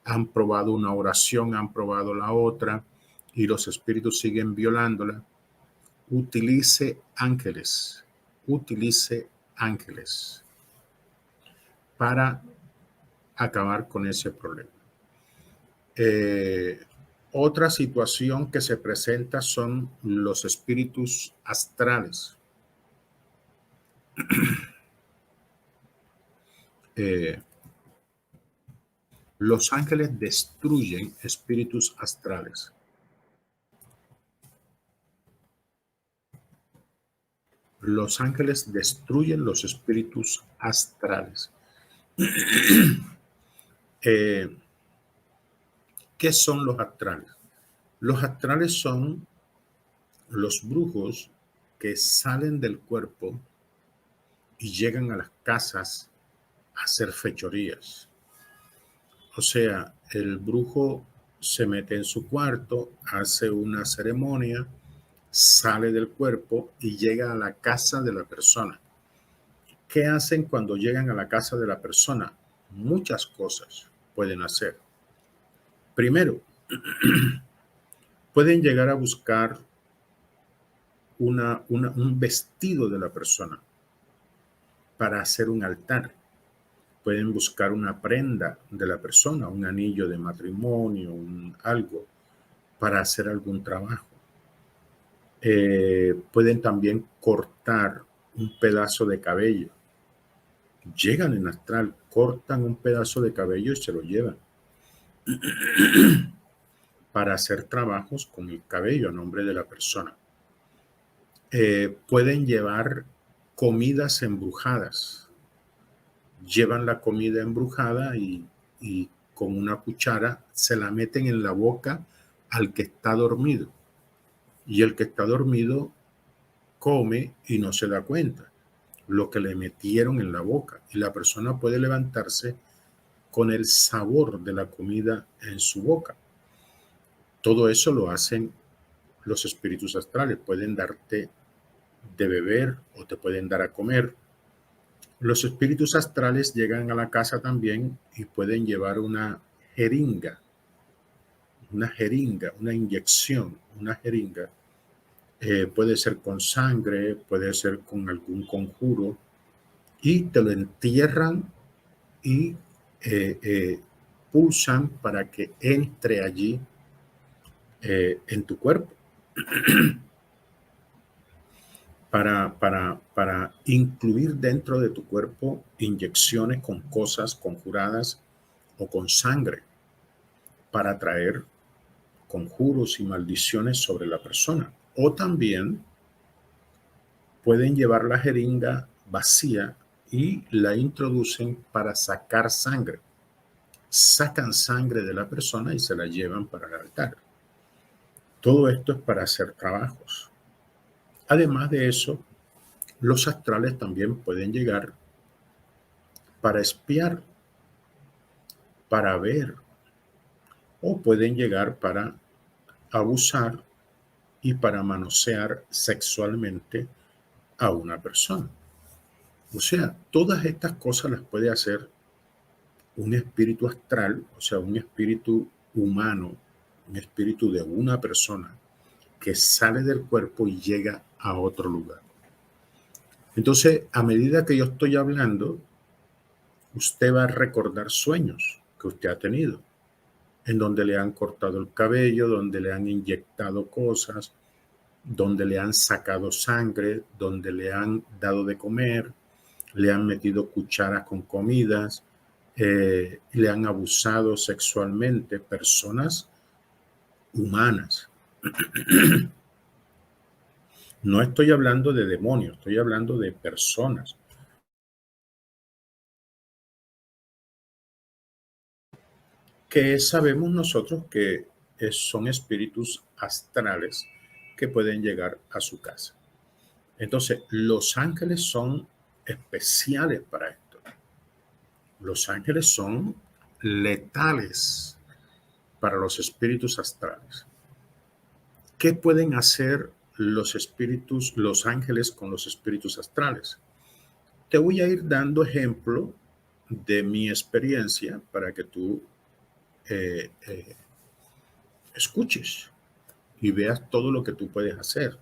han probado una oración, han probado la otra y los espíritus siguen violándola. Utilice ángeles para acabar con ese problema. Otra situación que se presenta son los espíritus astrales. Los ángeles destruyen espíritus astrales. Los ángeles destruyen los espíritus astrales. ¿Qué son los astrales? Los astrales son los brujos que salen del cuerpo y llegan a las casas a hacer fechorías. O sea, el brujo se mete en su cuarto, hace una ceremonia, sale del cuerpo y llega a la casa de la persona. ¿Qué hacen cuando llegan a la casa de la persona? Muchas cosas pueden hacer. Primero, pueden llegar a buscar un vestido de la persona para hacer un altar. Pueden buscar una prenda de la persona, un anillo de matrimonio, algo, para hacer algún trabajo. Pueden también cortar un pedazo de cabello. Llegan en astral, cortan un pedazo de cabello y se lo llevan para hacer trabajos con el cabello a nombre de la persona. Pueden llevar comidas embrujadas. Llevan la comida embrujada y con una cuchara se la meten en la boca al que está dormido. Y el que está dormido come y no se da cuenta lo que le metieron en la boca. Y la persona puede levantarse con el sabor de la comida en su boca. Todo eso lo hacen los espíritus astrales. Pueden darte de beber o te pueden dar a comer. Los espíritus astrales llegan a la casa también y pueden llevar una jeringa, una inyección, una jeringa. Puede ser con sangre, puede ser con algún conjuro y te lo entierran y pulsan para que entre allí en tu cuerpo. Para incluir dentro de tu cuerpo inyecciones con cosas conjuradas o con sangre para traer conjuros y maldiciones sobre la persona. O también pueden llevar la jeringa vacía y la introducen para sacar sangre. Sacan sangre de la persona y se la llevan para el altar. Todo esto es para hacer trabajos. Además de eso, los astrales también pueden llegar para espiar, para ver, o pueden llegar para abusar y para manosear sexualmente a una persona. O sea, todas estas cosas las puede hacer un espíritu astral, o sea, un espíritu humano, un espíritu de una persona que sale del cuerpo y llega a otro lugar. Entonces, a medida que yo estoy hablando, usted va a recordar sueños que usted ha tenido, en donde le han cortado el cabello, donde le han inyectado cosas, donde le han sacado sangre, donde le han dado de comer, le han metido cucharas con comidas, le han abusado sexualmente, personas humanas. No estoy hablando de demonios, estoy hablando de personas. Que sabemos nosotros que son espíritus astrales que pueden llegar a su casa. Entonces, los ángeles son especiales para esto. Los ángeles son letales. para los espíritus astrales. ¿Qué pueden hacer los espíritus, los ángeles con los espíritus astrales? Te voy a ir dando ejemplo de mi experiencia para que tú escuches y veas todo lo que tú puedes hacer.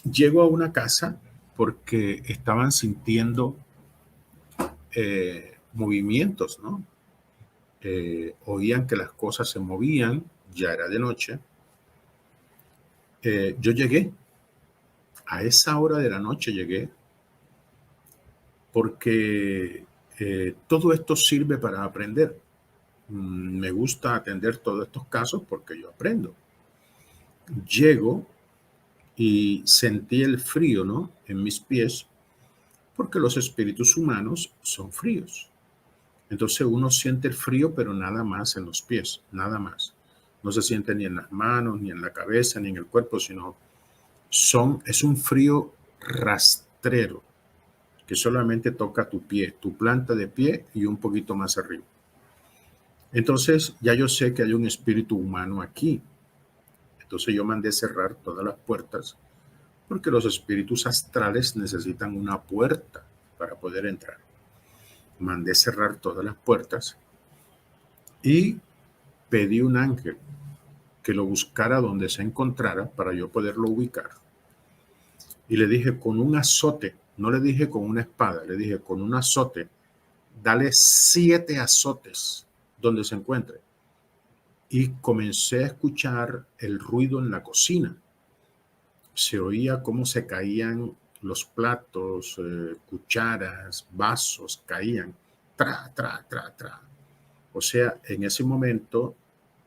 Llego a una casa porque estaban sintiendo movimientos, ¿no? Oían que las cosas se movían, ya era de noche. Yo llegué, a esa hora de la noche llegué, porque todo esto sirve para aprender. Me gusta atender todos estos casos porque yo aprendo. Llego y sentí el frío, ¿no?, en mis pies, porque los espíritus humanos son fríos. Entonces uno siente el frío, pero nada más en los pies, nada más. No se siente ni en las manos, ni en la cabeza, ni en el cuerpo, sino es un frío rastrero que solamente toca tu pie, tu planta de pie y un poquito más arriba. Entonces ya yo sé que hay un espíritu humano aquí. Entonces yo mandé cerrar todas las puertas porque los espíritus astrales necesitan una puerta para poder entrar. Mandé cerrar todas las puertas y pedí un ángel que lo buscara donde se encontrara para yo poderlo ubicar. Y le dije con un azote, no le dije con una espada, le dije con un azote, dale 7 azotes donde se encuentre. Y comencé a escuchar el ruido en la cocina. Se oía cómo se caían los platos, cucharas, vasos, caían. Tra, tra, tra, tra. O sea, en ese momento,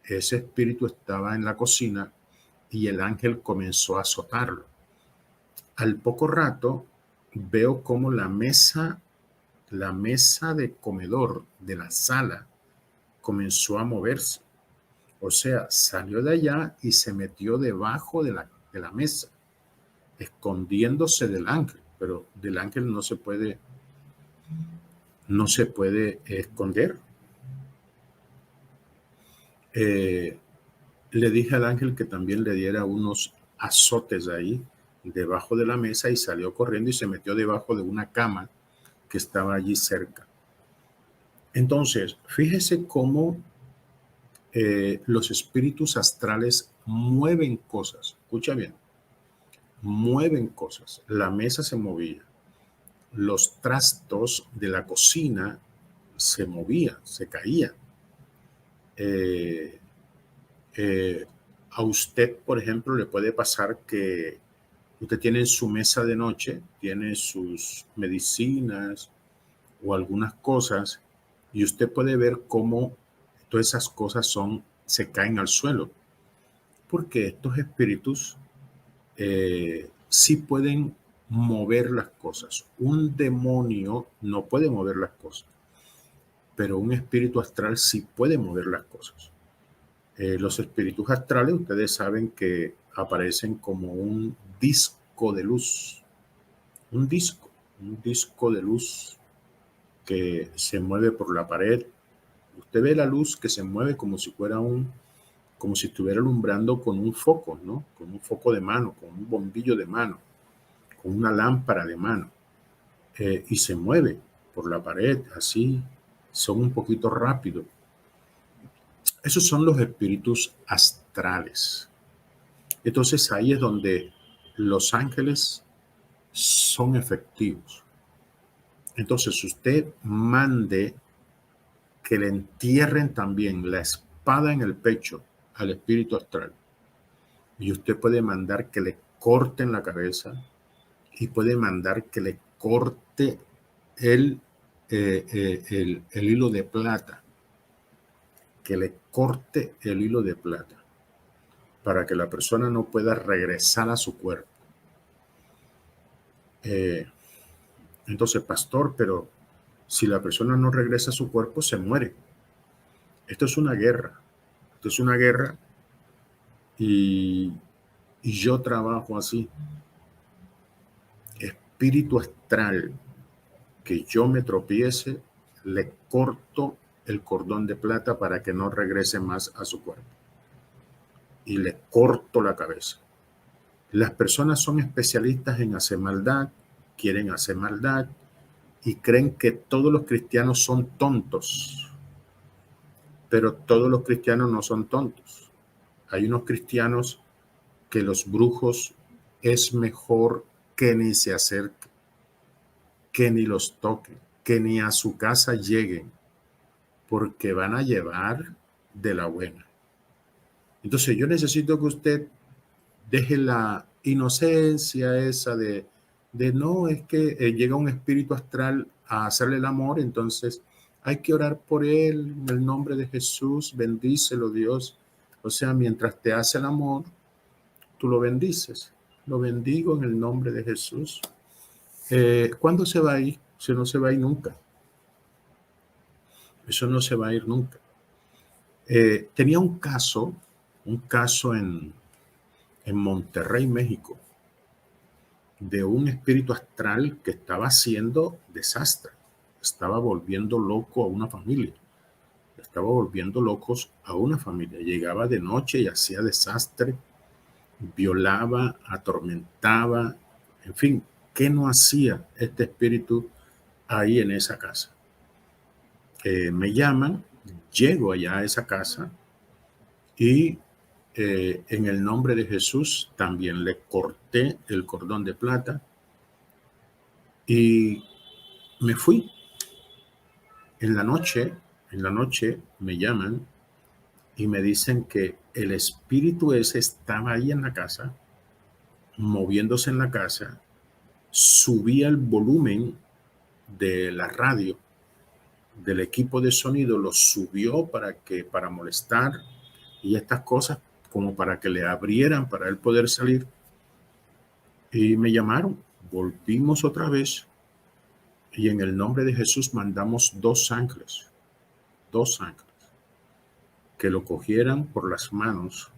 ese espíritu estaba en la cocina y el ángel comenzó a azotarlo. Al poco rato, veo cómo la mesa de comedor de la sala comenzó a moverse. O sea, salió de allá y se metió debajo de la mesa, escondiéndose del ángel, pero del ángel no se puede esconder. Le dije al ángel que también le diera unos azotes ahí debajo de la mesa y salió corriendo y se metió debajo de una cama que estaba allí cerca. Entonces, fíjese cómo los espíritus astrales mueven cosas. Escucha bien, mueven cosas. La mesa se movía, los trastos de la cocina se movían, se caían. A usted, por ejemplo, le puede pasar que usted tiene en su mesa de noche, tiene sus medicinas o algunas cosas, y usted puede ver cómo todas esas cosas se caen al suelo, porque estos espíritus sí pueden mover las cosas. Un demonio no puede mover las cosas, pero un espíritu astral sí puede mover las cosas. Los espíritus astrales, ustedes saben que aparecen como un disco de luz, un disco de luz que se mueve por la pared. Usted ve la luz que se mueve como si estuviera alumbrando con un foco, ¿no? Con un foco de mano, con un bombillo de mano, con una lámpara de mano, y se mueve por la pared, así, son un poquito rápidos. Esos son los espíritus astrales. Entonces ahí es donde los ángeles son efectivos. Entonces usted mande que le entierren también la espada en el pecho al espíritu astral. Y usted puede mandar que le corten la cabeza y puede mandar que le corte el hilo de plata. Que le corte el hilo de plata para que la persona no pueda regresar a su cuerpo. Entonces, pastor, pero si la persona no regresa a su cuerpo, se muere. Esto es una guerra. Esto es una guerra y yo trabajo así. Espíritu astral, que yo me tropiece, le corto el cordón de plata para que no regrese más a su cuerpo. Y le corto la cabeza. Las personas son especialistas en hacer maldad, quieren hacer maldad y creen que todos los cristianos son tontos. Pero todos los cristianos no son tontos. Hay unos cristianos que los brujos es mejor que ni se acerquen, que ni los toquen, que ni a su casa lleguen, porque van a llevar de la buena. Entonces yo necesito que usted deje la inocencia esa de no, es que llega un espíritu astral a hacerle el amor, entonces hay que orar por él en el nombre de Jesús, bendícelo Dios. O sea, mientras te hace el amor, tú lo bendices. Lo bendigo en el nombre de Jesús. ¿Cuándo se va a ir? Eso no se va a ir nunca. Eso no se va a ir nunca. Tenía un caso en Monterrey, México, de un espíritu astral que estaba haciendo desastre. Estaba volviendo loco a una familia. Estaba volviendo locos a una familia. Llegaba de noche y hacía desastre, violaba, atormentaba, en fin, ¿qué no hacía este espíritu ahí en esa casa? Me llaman, llego allá a esa casa y en el nombre de Jesús también le corté el cordón de plata y me fui. En la noche me llaman y me dicen que el espíritu ese estaba ahí en la casa, moviéndose en la casa, subía el volumen de la radio, del equipo de sonido, lo subió para molestar y estas cosas, como para que le abrieran para él poder salir. Y me llamaron, volvimos otra vez y en el nombre de Jesús mandamos dos ángeles, que lo cogieran por las manos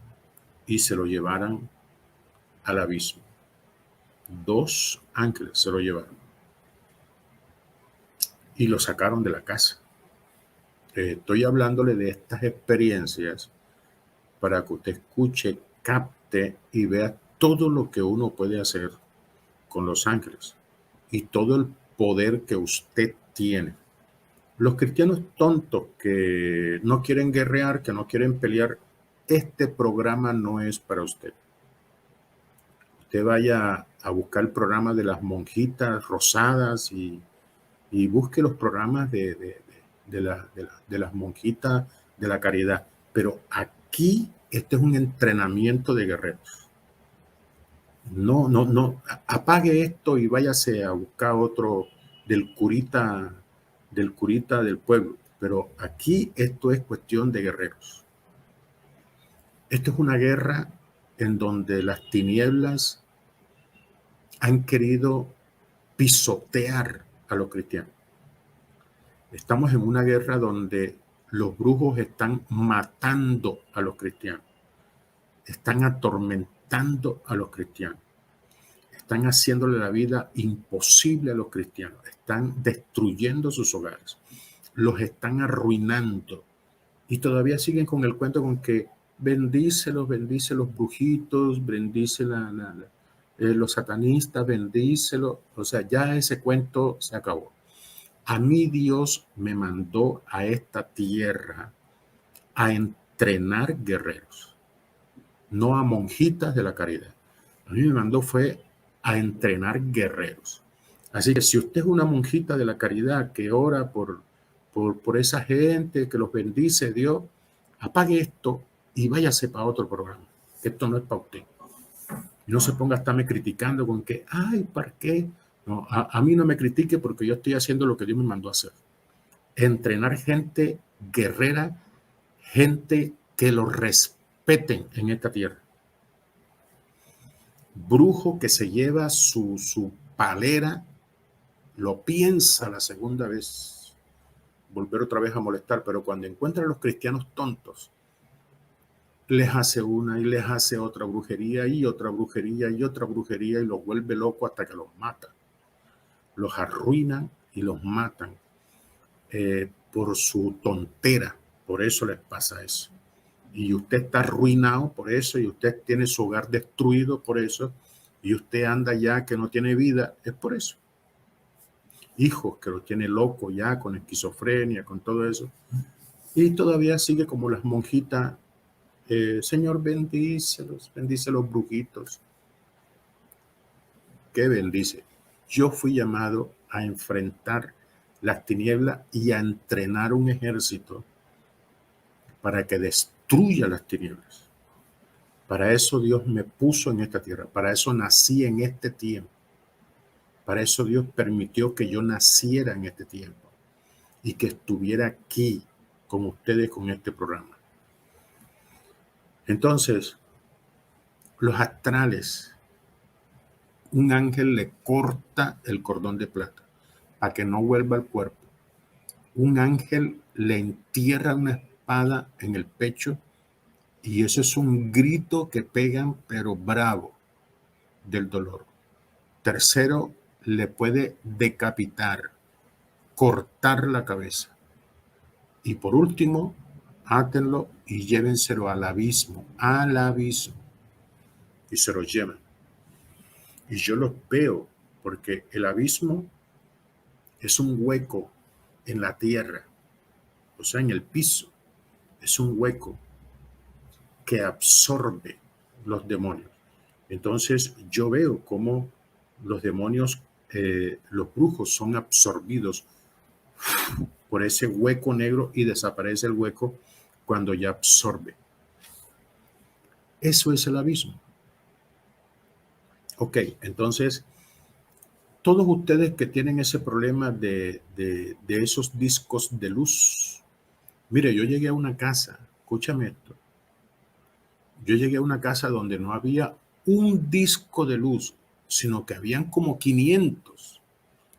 y se lo llevaran al abismo. Dos ángeles se lo llevaron y lo sacaron de la casa. Estoy hablándole de estas experiencias para que usted escuche, capte y vea todo lo que uno puede hacer con los ángeles y todo el poder que usted tiene. Los cristianos tontos que no quieren guerrear, que no quieren pelear, este programa no es para usted. Usted vaya a buscar el programa de las monjitas rosadas y busque los programas de las monjitas de la caridad. Pero aquí este es un entrenamiento de guerreros. No, apague esto y váyase a buscar otro del curita del pueblo. Pero aquí esto es cuestión de guerreros. Esto es una guerra en donde las tinieblas han querido pisotear a los cristianos. Estamos en una guerra donde los brujos están matando a los cristianos, están atormentando a los cristianos, están haciéndole la vida imposible a los cristianos, están destruyendo sus hogares, los están arruinando y todavía siguen con el cuento con que bendice los brujitos, bendice los satanistas, bendícelos. O sea, ya ese cuento se acabó. A mí Dios me mandó a esta tierra a entrenar guerreros, no a monjitas de la caridad. A mí me mandó fue a entrenar guerreros. Así que si usted es una monjita de la caridad que ora por esa gente, que los bendice Dios, apague esto y váyase para otro programa. Esto no es para usted. Y no se ponga a estarme criticando con que, ay, ¿para qué? No, a mí no me critique porque yo estoy haciendo lo que Dios me mandó a hacer. Entrenar gente guerrera, gente que lo respeten en esta tierra. Brujo que se lleva su palera, lo piensa la segunda vez, volver otra vez a molestar, pero cuando encuentra a los cristianos tontos, les hace una y les hace otra brujería y otra brujería y otra brujería y los vuelve locos hasta que los mata. Los arruinan y los matan. por su tontera. Por eso les pasa eso. Y usted está arruinado por eso, y usted tiene su hogar destruido por eso, y usted anda ya que no tiene vida, es por eso. Hijos que lo tiene loco ya con esquizofrenia, con todo eso. Y todavía sigue como las monjitas, Señor, bendícelos, bendice los brujitos. ¿Qué bendice? Yo fui llamado a enfrentar las tinieblas y a entrenar un ejército para que destruya las tinieblas. Para eso Dios me puso en esta tierra, para eso nací en este tiempo. Para eso Dios permitió que yo naciera en este tiempo y que estuviera aquí con ustedes con este programa. Entonces, los astrales, un ángel le corta el cordón de plata para que no vuelva al cuerpo. Un ángel le entierra una espada en el pecho y ese es un grito que pegan, pero bravo, del dolor. Tercero, le puede decapitar, cortar la cabeza. Y por último, átenlo y llévenselo al abismo, y se lo llevan. Y yo los veo, porque el abismo es un hueco en la tierra, o sea, en el piso. Es un hueco que absorbe los demonios. Entonces yo veo cómo los demonios, los brujos son absorbidos por ese hueco negro y desaparece el hueco cuando ya absorbe. Eso es el abismo. Ok, entonces todos ustedes que tienen ese problema de esos discos de luz, mire, yo llegué a una casa, escúchame esto, yo llegué a una casa donde no había un disco de luz, sino que habían como 500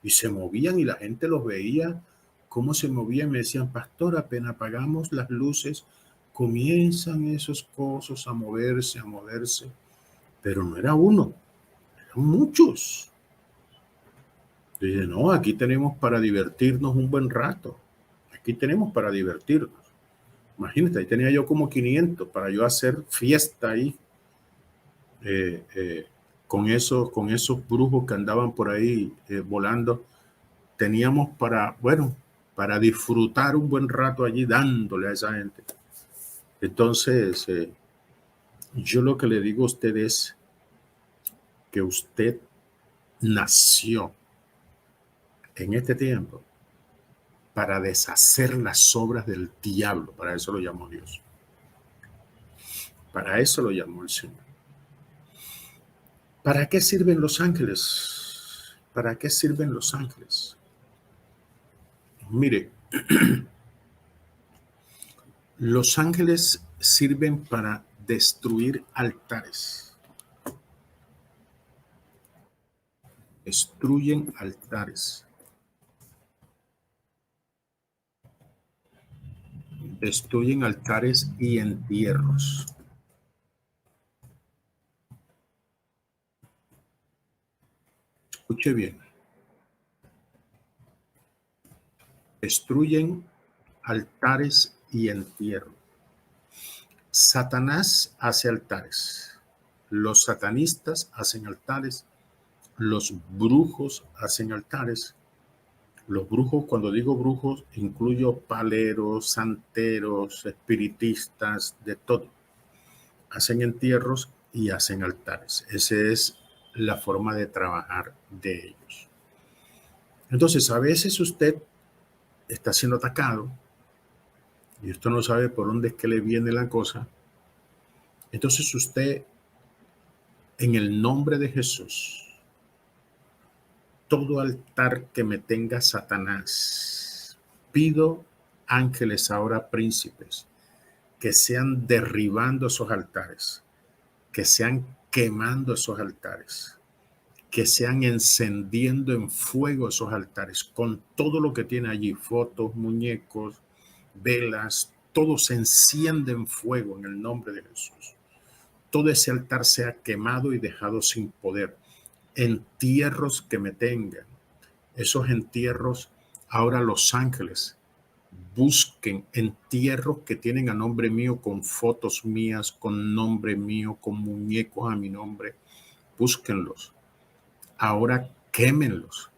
y se movían y la gente los veía cómo se movían. Me decían, pastor, apenas apagamos las luces, comienzan esos cosas a moverse, pero no era uno, eran muchos. Dije, no, aquí tenemos para divertirnos un buen rato, aquí tenemos para divertirnos. Imagínate, ahí tenía yo como 500 para yo hacer fiesta ahí, con esos brujos que andaban por ahí volando. Teníamos para disfrutar un buen rato allí dándole a esa gente. Entonces, yo lo que le digo a usted es que usted nació en este tiempo para deshacer las obras del diablo. Para eso lo llamó Dios. Para eso lo llamó el Señor. ¿Para qué sirven los ángeles? ¿Para qué sirven los ángeles? Mire, los ángeles sirven para destruir altares. Destruyen altares. Destruyen altares y entierros. Escuche bien. Destruyen altares y entierros. Satanás hace altares. Los satanistas hacen altares. Los brujos hacen altares. Los brujos, cuando digo brujos, incluyo paleros, santeros, espiritistas, de todo. Hacen entierros y hacen altares. Esa es la forma de trabajar de ellos. Entonces, a veces usted está siendo atacado y usted no sabe por dónde es que le viene la cosa. Entonces usted, en el nombre de Jesús, todo altar que me tenga Satanás, pido ángeles ahora príncipes que sean derribando esos altares, que sean quemando esos altares, que sean encendiendo en fuego esos altares con todo lo que tiene allí, fotos, muñecos, velas, todo se enciende en fuego en el nombre de Jesús. Todo ese altar sea quemado y dejado sin poder. Entierros que me tengan, esos entierros, ahora los ángeles Busquen entierros que tienen a nombre mío, con fotos mías, con nombre mío, con muñecos a mi nombre. Búsquenlos. Ahora quémenlos.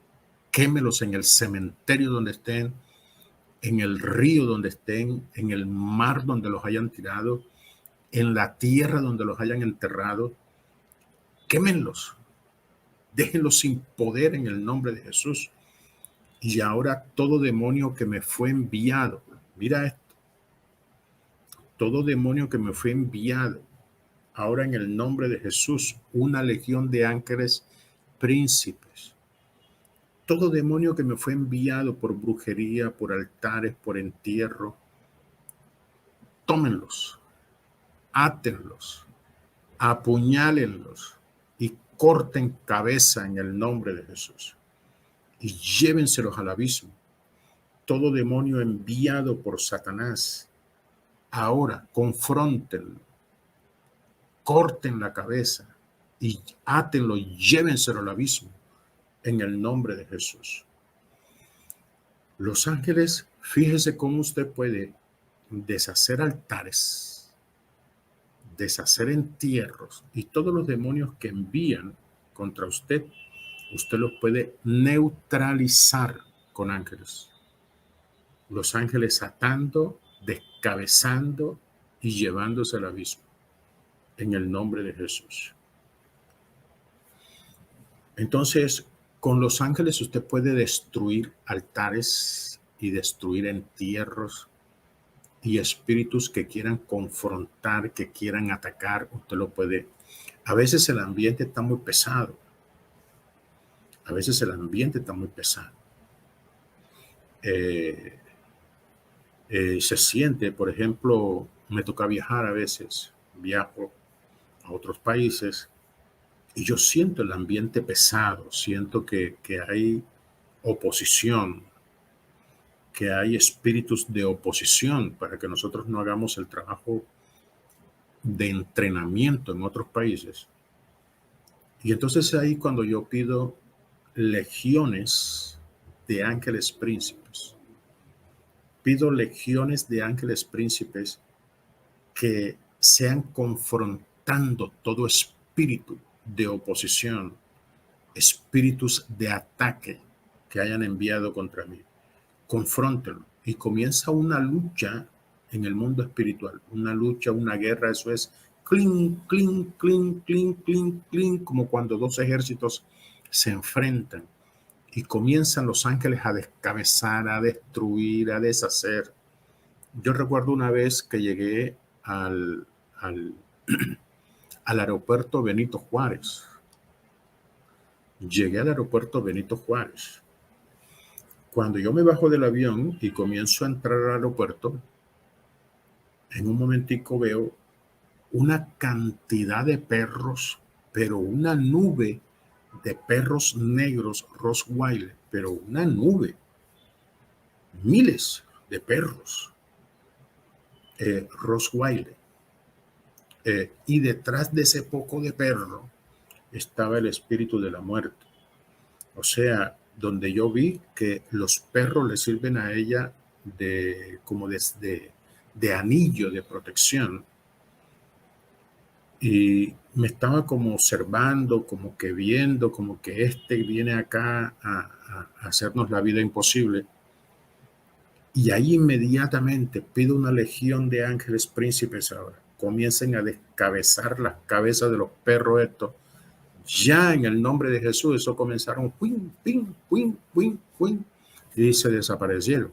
Quémelos en el cementerio donde estén, en el río donde estén, en el mar donde los hayan tirado, en la tierra donde los hayan enterrado. Quémenlos. Déjenlos sin poder en el nombre de Jesús. Y ahora todo demonio que me fue enviado, mira esto, todo demonio que me fue enviado, ahora en el nombre de Jesús, una legión de ángeles príncipes. Todo demonio que me fue enviado por brujería, por altares, por entierro, tómenlos, átenlos, apuñálenlos y corten cabeza en el nombre de Jesús y llévenselos al abismo. Todo demonio enviado por Satanás, ahora confróntenlo, corten la cabeza y átenlo y llévenselo al abismo en el nombre de Jesús. Los ángeles, fíjese cómo usted puede deshacer altares, deshacer entierros y todos los demonios que envían contra usted, usted los puede neutralizar con ángeles. Los ángeles atando, descabezando y llevándose al abismo en el nombre de Jesús. Entonces, con los ángeles usted puede destruir altares y destruir entierros y espíritus que quieran confrontar, que quieran atacar. Usted lo puede. A veces el ambiente está muy pesado. A veces el ambiente está muy pesado. Se siente, por ejemplo, me toca viajar a veces, viajo a otros países y yo siento el ambiente pesado, siento que hay oposición, que hay espíritus de oposición para que nosotros no hagamos el trabajo de entrenamiento en otros países. Y entonces ahí cuando yo pido legiones de ángeles príncipes, pido legiones de ángeles príncipes que sean confrontando todo espíritu de oposición, espíritus de ataque que hayan enviado contra mí. Confróntenlo y comienza una lucha en el mundo espiritual, una lucha, una guerra. Eso es clink, clink, clink, clink, clink, clink, como cuando dos ejércitos se enfrentan y comienzan los ángeles a descabezar, a destruir, a deshacer. Yo recuerdo una vez que llegué al aeropuerto Benito Juárez. Llegué al aeropuerto Benito Juárez. Cuando yo me bajo del avión y comienzo a entrar al aeropuerto, en un momentico veo una cantidad de perros, pero una nube de perros negros Rottweiler, pero una nube, miles de perros Rottweiler. Y detrás de ese poco de perro estaba el espíritu de la muerte. O sea, donde yo vi que los perros le sirven a ella como de anillo de protección. Y me estaba como observando, como que viendo, como que viene acá a hacernos la vida imposible. Y ahí inmediatamente pido una legión de ángeles príncipes ahora. Comiencen a descabezar las cabezas de los perros estos. Ya en el nombre de Jesús, eso comenzaron, ¡pum, pim, pum, pum, pum! Y se desaparecieron.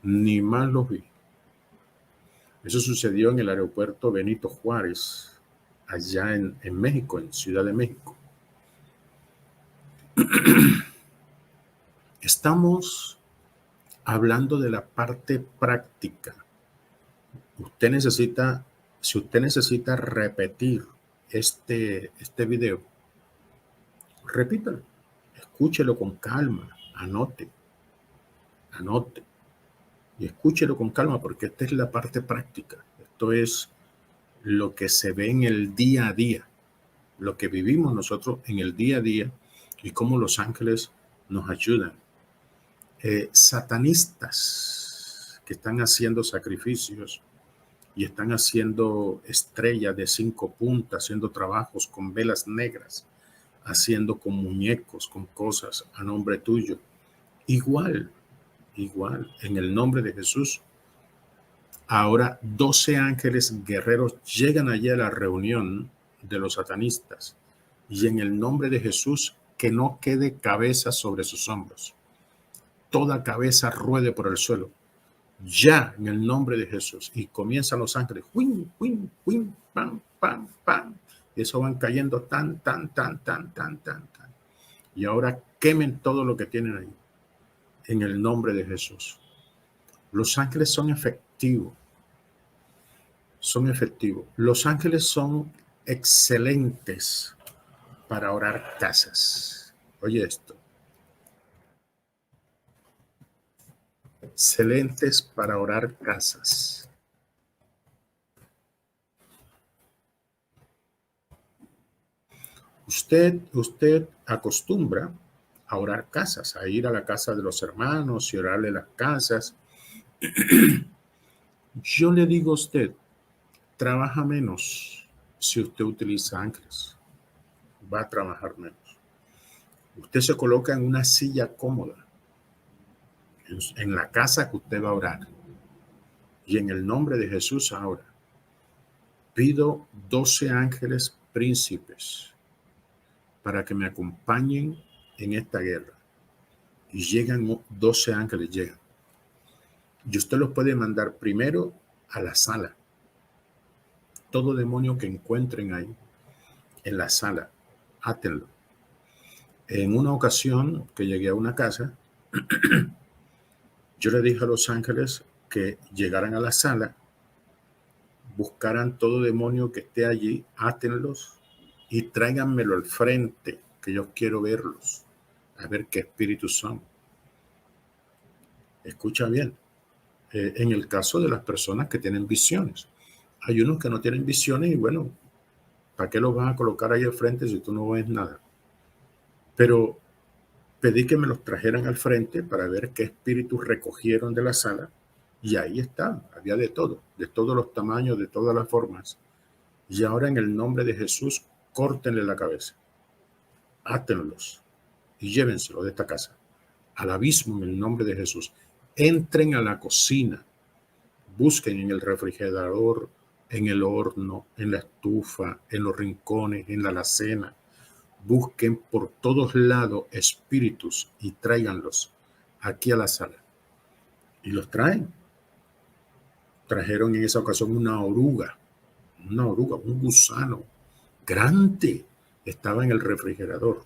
Ni más los vi. Eso sucedió en el aeropuerto Benito Juárez, allá en México, en Ciudad de México. Estamos hablando de la parte práctica. Si usted necesita repetir este video, repítalo, escúchelo con calma, anote y escúchelo con calma, porque esta es la parte práctica. Esto es lo que se ve en el día a día, lo que vivimos nosotros en el día a día y cómo los ángeles nos ayudan. Satanistas que están haciendo sacrificios y están haciendo estrellas de 5 puntas, haciendo trabajos con velas negras, haciendo con muñecos, con cosas a nombre tuyo. Igual, en el nombre de Jesús. Ahora 12 ángeles guerreros llegan allí a la reunión de los satanistas y en el nombre de Jesús que no quede cabeza sobre sus hombros. Toda cabeza ruede por el suelo. Ya en el nombre de Jesús. Y comienzan los ángeles. ¡Win, win, win! ¡Pam, pam, pam! Y eso van cayendo tan. Y ahora quemen todo lo que tienen ahí. En el nombre de Jesús. Los ángeles son efectivos. Los ángeles son excelentes para orar casas. Oye esto. Excelentes para orar casas. Usted acostumbra a orar casas, a ir a la casa de los hermanos y orarle las casas. Yo le digo a usted, trabaja menos si usted utiliza ángeles. Va a trabajar menos. Usted se coloca en una silla cómoda en la casa que usted va a orar. Y en el nombre de Jesús ahora pido 12 ángeles príncipes para que me acompañen en esta guerra. Y llegan 12 ángeles, llegan. Y usted los puede mandar primero a la sala. Todo demonio que encuentren ahí, en la sala, átenlo. En una ocasión que llegué a una casa, yo le dije a los ángeles que llegaran a la sala, buscaran todo demonio que esté allí, átenlos y tráiganmelo al frente, que yo quiero verlos, a ver qué espíritus son. Escucha bien. En el caso de las personas que tienen visiones. Hay unos que no tienen visiones y bueno, ¿para qué los vas a colocar ahí al frente si tú no ves nada? Pero pedí que me los trajeran al frente para ver qué espíritus recogieron de la sala y ahí está, había de todo, de todos los tamaños, de todas las formas. Y ahora en el nombre de Jesús, córtenle la cabeza, átenlos y llévenselo de esta casa al abismo en el nombre de Jesús. Entren a la cocina, busquen en el refrigerador, en el horno, en la estufa, en los rincones, en la alacena. Busquen por todos lados espíritus y tráiganlos aquí a la sala. Y los traen. Trajeron en esa ocasión una oruga, un gusano grande. Estaba en el refrigerador.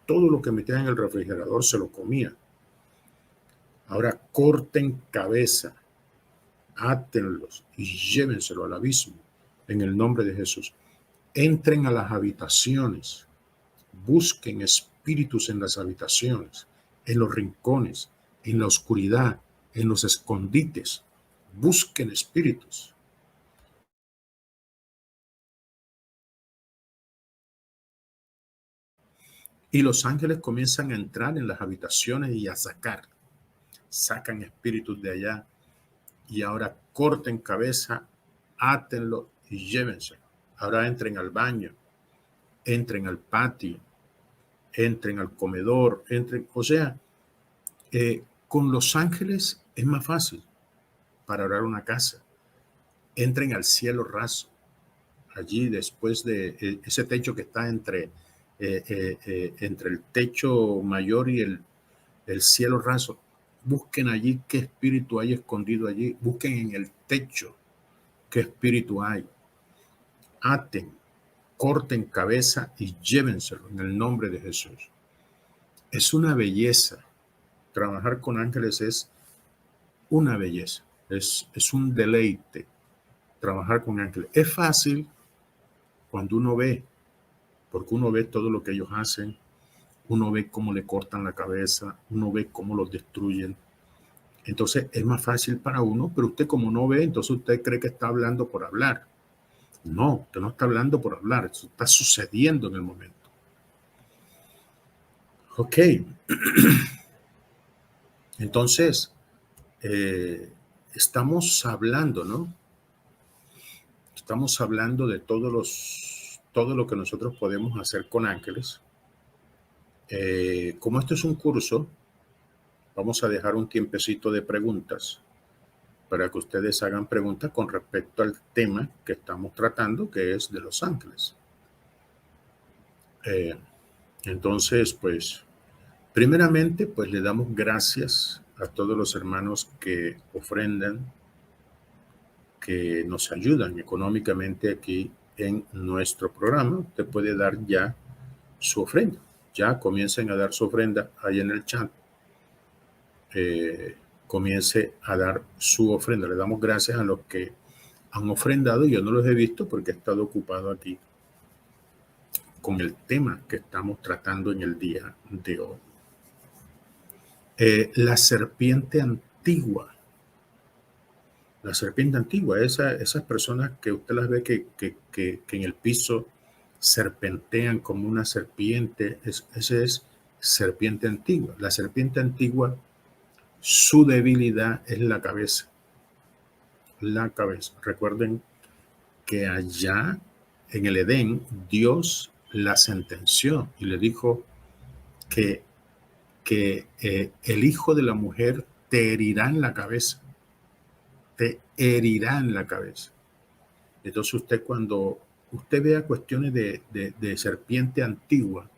Todo lo que metían en el refrigerador se lo comía. Ahora corten cabeza, átenlos y llévenselo al abismo en el nombre de Jesús. Entren a las habitaciones, busquen espíritus en las habitaciones, en los rincones, en la oscuridad, en los escondites. Busquen espíritus. Y los ángeles comienzan a entrar en las habitaciones y a sacan espíritus de allá. Y ahora corten cabeza, átenlo y llévenselo. Ahora entren al baño, entren al patio, entren al comedor, o sea, con los ángeles es más fácil para orar una casa. Entren al cielo raso, allí después de ese techo que está entre el techo mayor y el cielo raso. Busquen allí qué espíritu hay escondido allí. Busquen en el techo qué espíritu hay. Aten, corten cabeza y llévenselo en el nombre de Jesús. Es una belleza. Trabajar con ángeles es una belleza. Es un deleite trabajar con ángeles. Es fácil cuando uno ve, porque uno ve todo lo que ellos hacen, uno ve cómo le cortan la cabeza, uno ve cómo los destruyen. Entonces es más fácil para uno, pero usted como no ve, entonces usted cree que está hablando por hablar. No, usted no está hablando por hablar, eso está sucediendo en el momento. Ok. Entonces, estamos hablando, ¿no? Estamos hablando de todo lo que nosotros podemos hacer con ángeles. Como esto es un curso, vamos a dejar un tiempecito de preguntas para que ustedes hagan preguntas con respecto al tema que estamos tratando, que es de los ángeles. Entonces, pues, primeramente, pues le damos gracias a todos los hermanos que ofrendan, que nos ayudan económicamente aquí en nuestro programa. Usted puede dar ya su ofrenda. Ya comiencen a dar su ofrenda ahí en el chat. Comience a dar su ofrenda. Le damos gracias a los que han ofrendado. Yo no los he visto porque he estado ocupado aquí con el tema que estamos tratando en el día de hoy. La serpiente antigua. La serpiente antigua, esas personas que usted las ve que en el piso serpentean como una serpiente, ese es serpiente antigua. La serpiente antigua, su debilidad es la cabeza. La cabeza. Recuerden que allá en el Edén, Dios la sentenció y le dijo que el hijo de la mujer te herirá en la cabeza. Te herirá en la cabeza. Entonces usted, cuando usted vea cuestiones de serpiente antigua,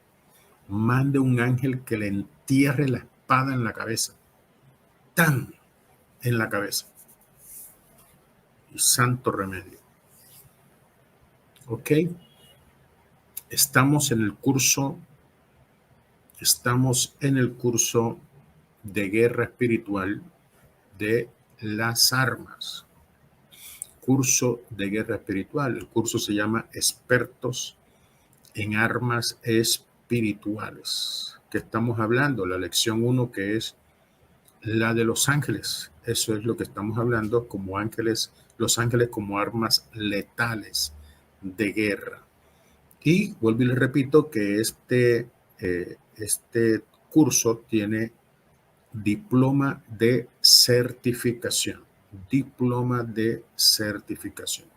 mande un ángel que le entierre la espada en la cabeza. ¡Tan! En la cabeza. Y santo remedio. ¿Ok? Estamos en el curso de guerra espiritual de las armas. Curso de guerra espiritual. El curso se llama Expertos en Armas Espirituales. ¿Qué estamos hablando? La lección 1, que es la de los ángeles. Eso es lo que estamos hablando, como ángeles, los ángeles como armas letales de guerra. Y vuelvo y les repito que este curso tiene diploma de certificación. Diploma de certificación.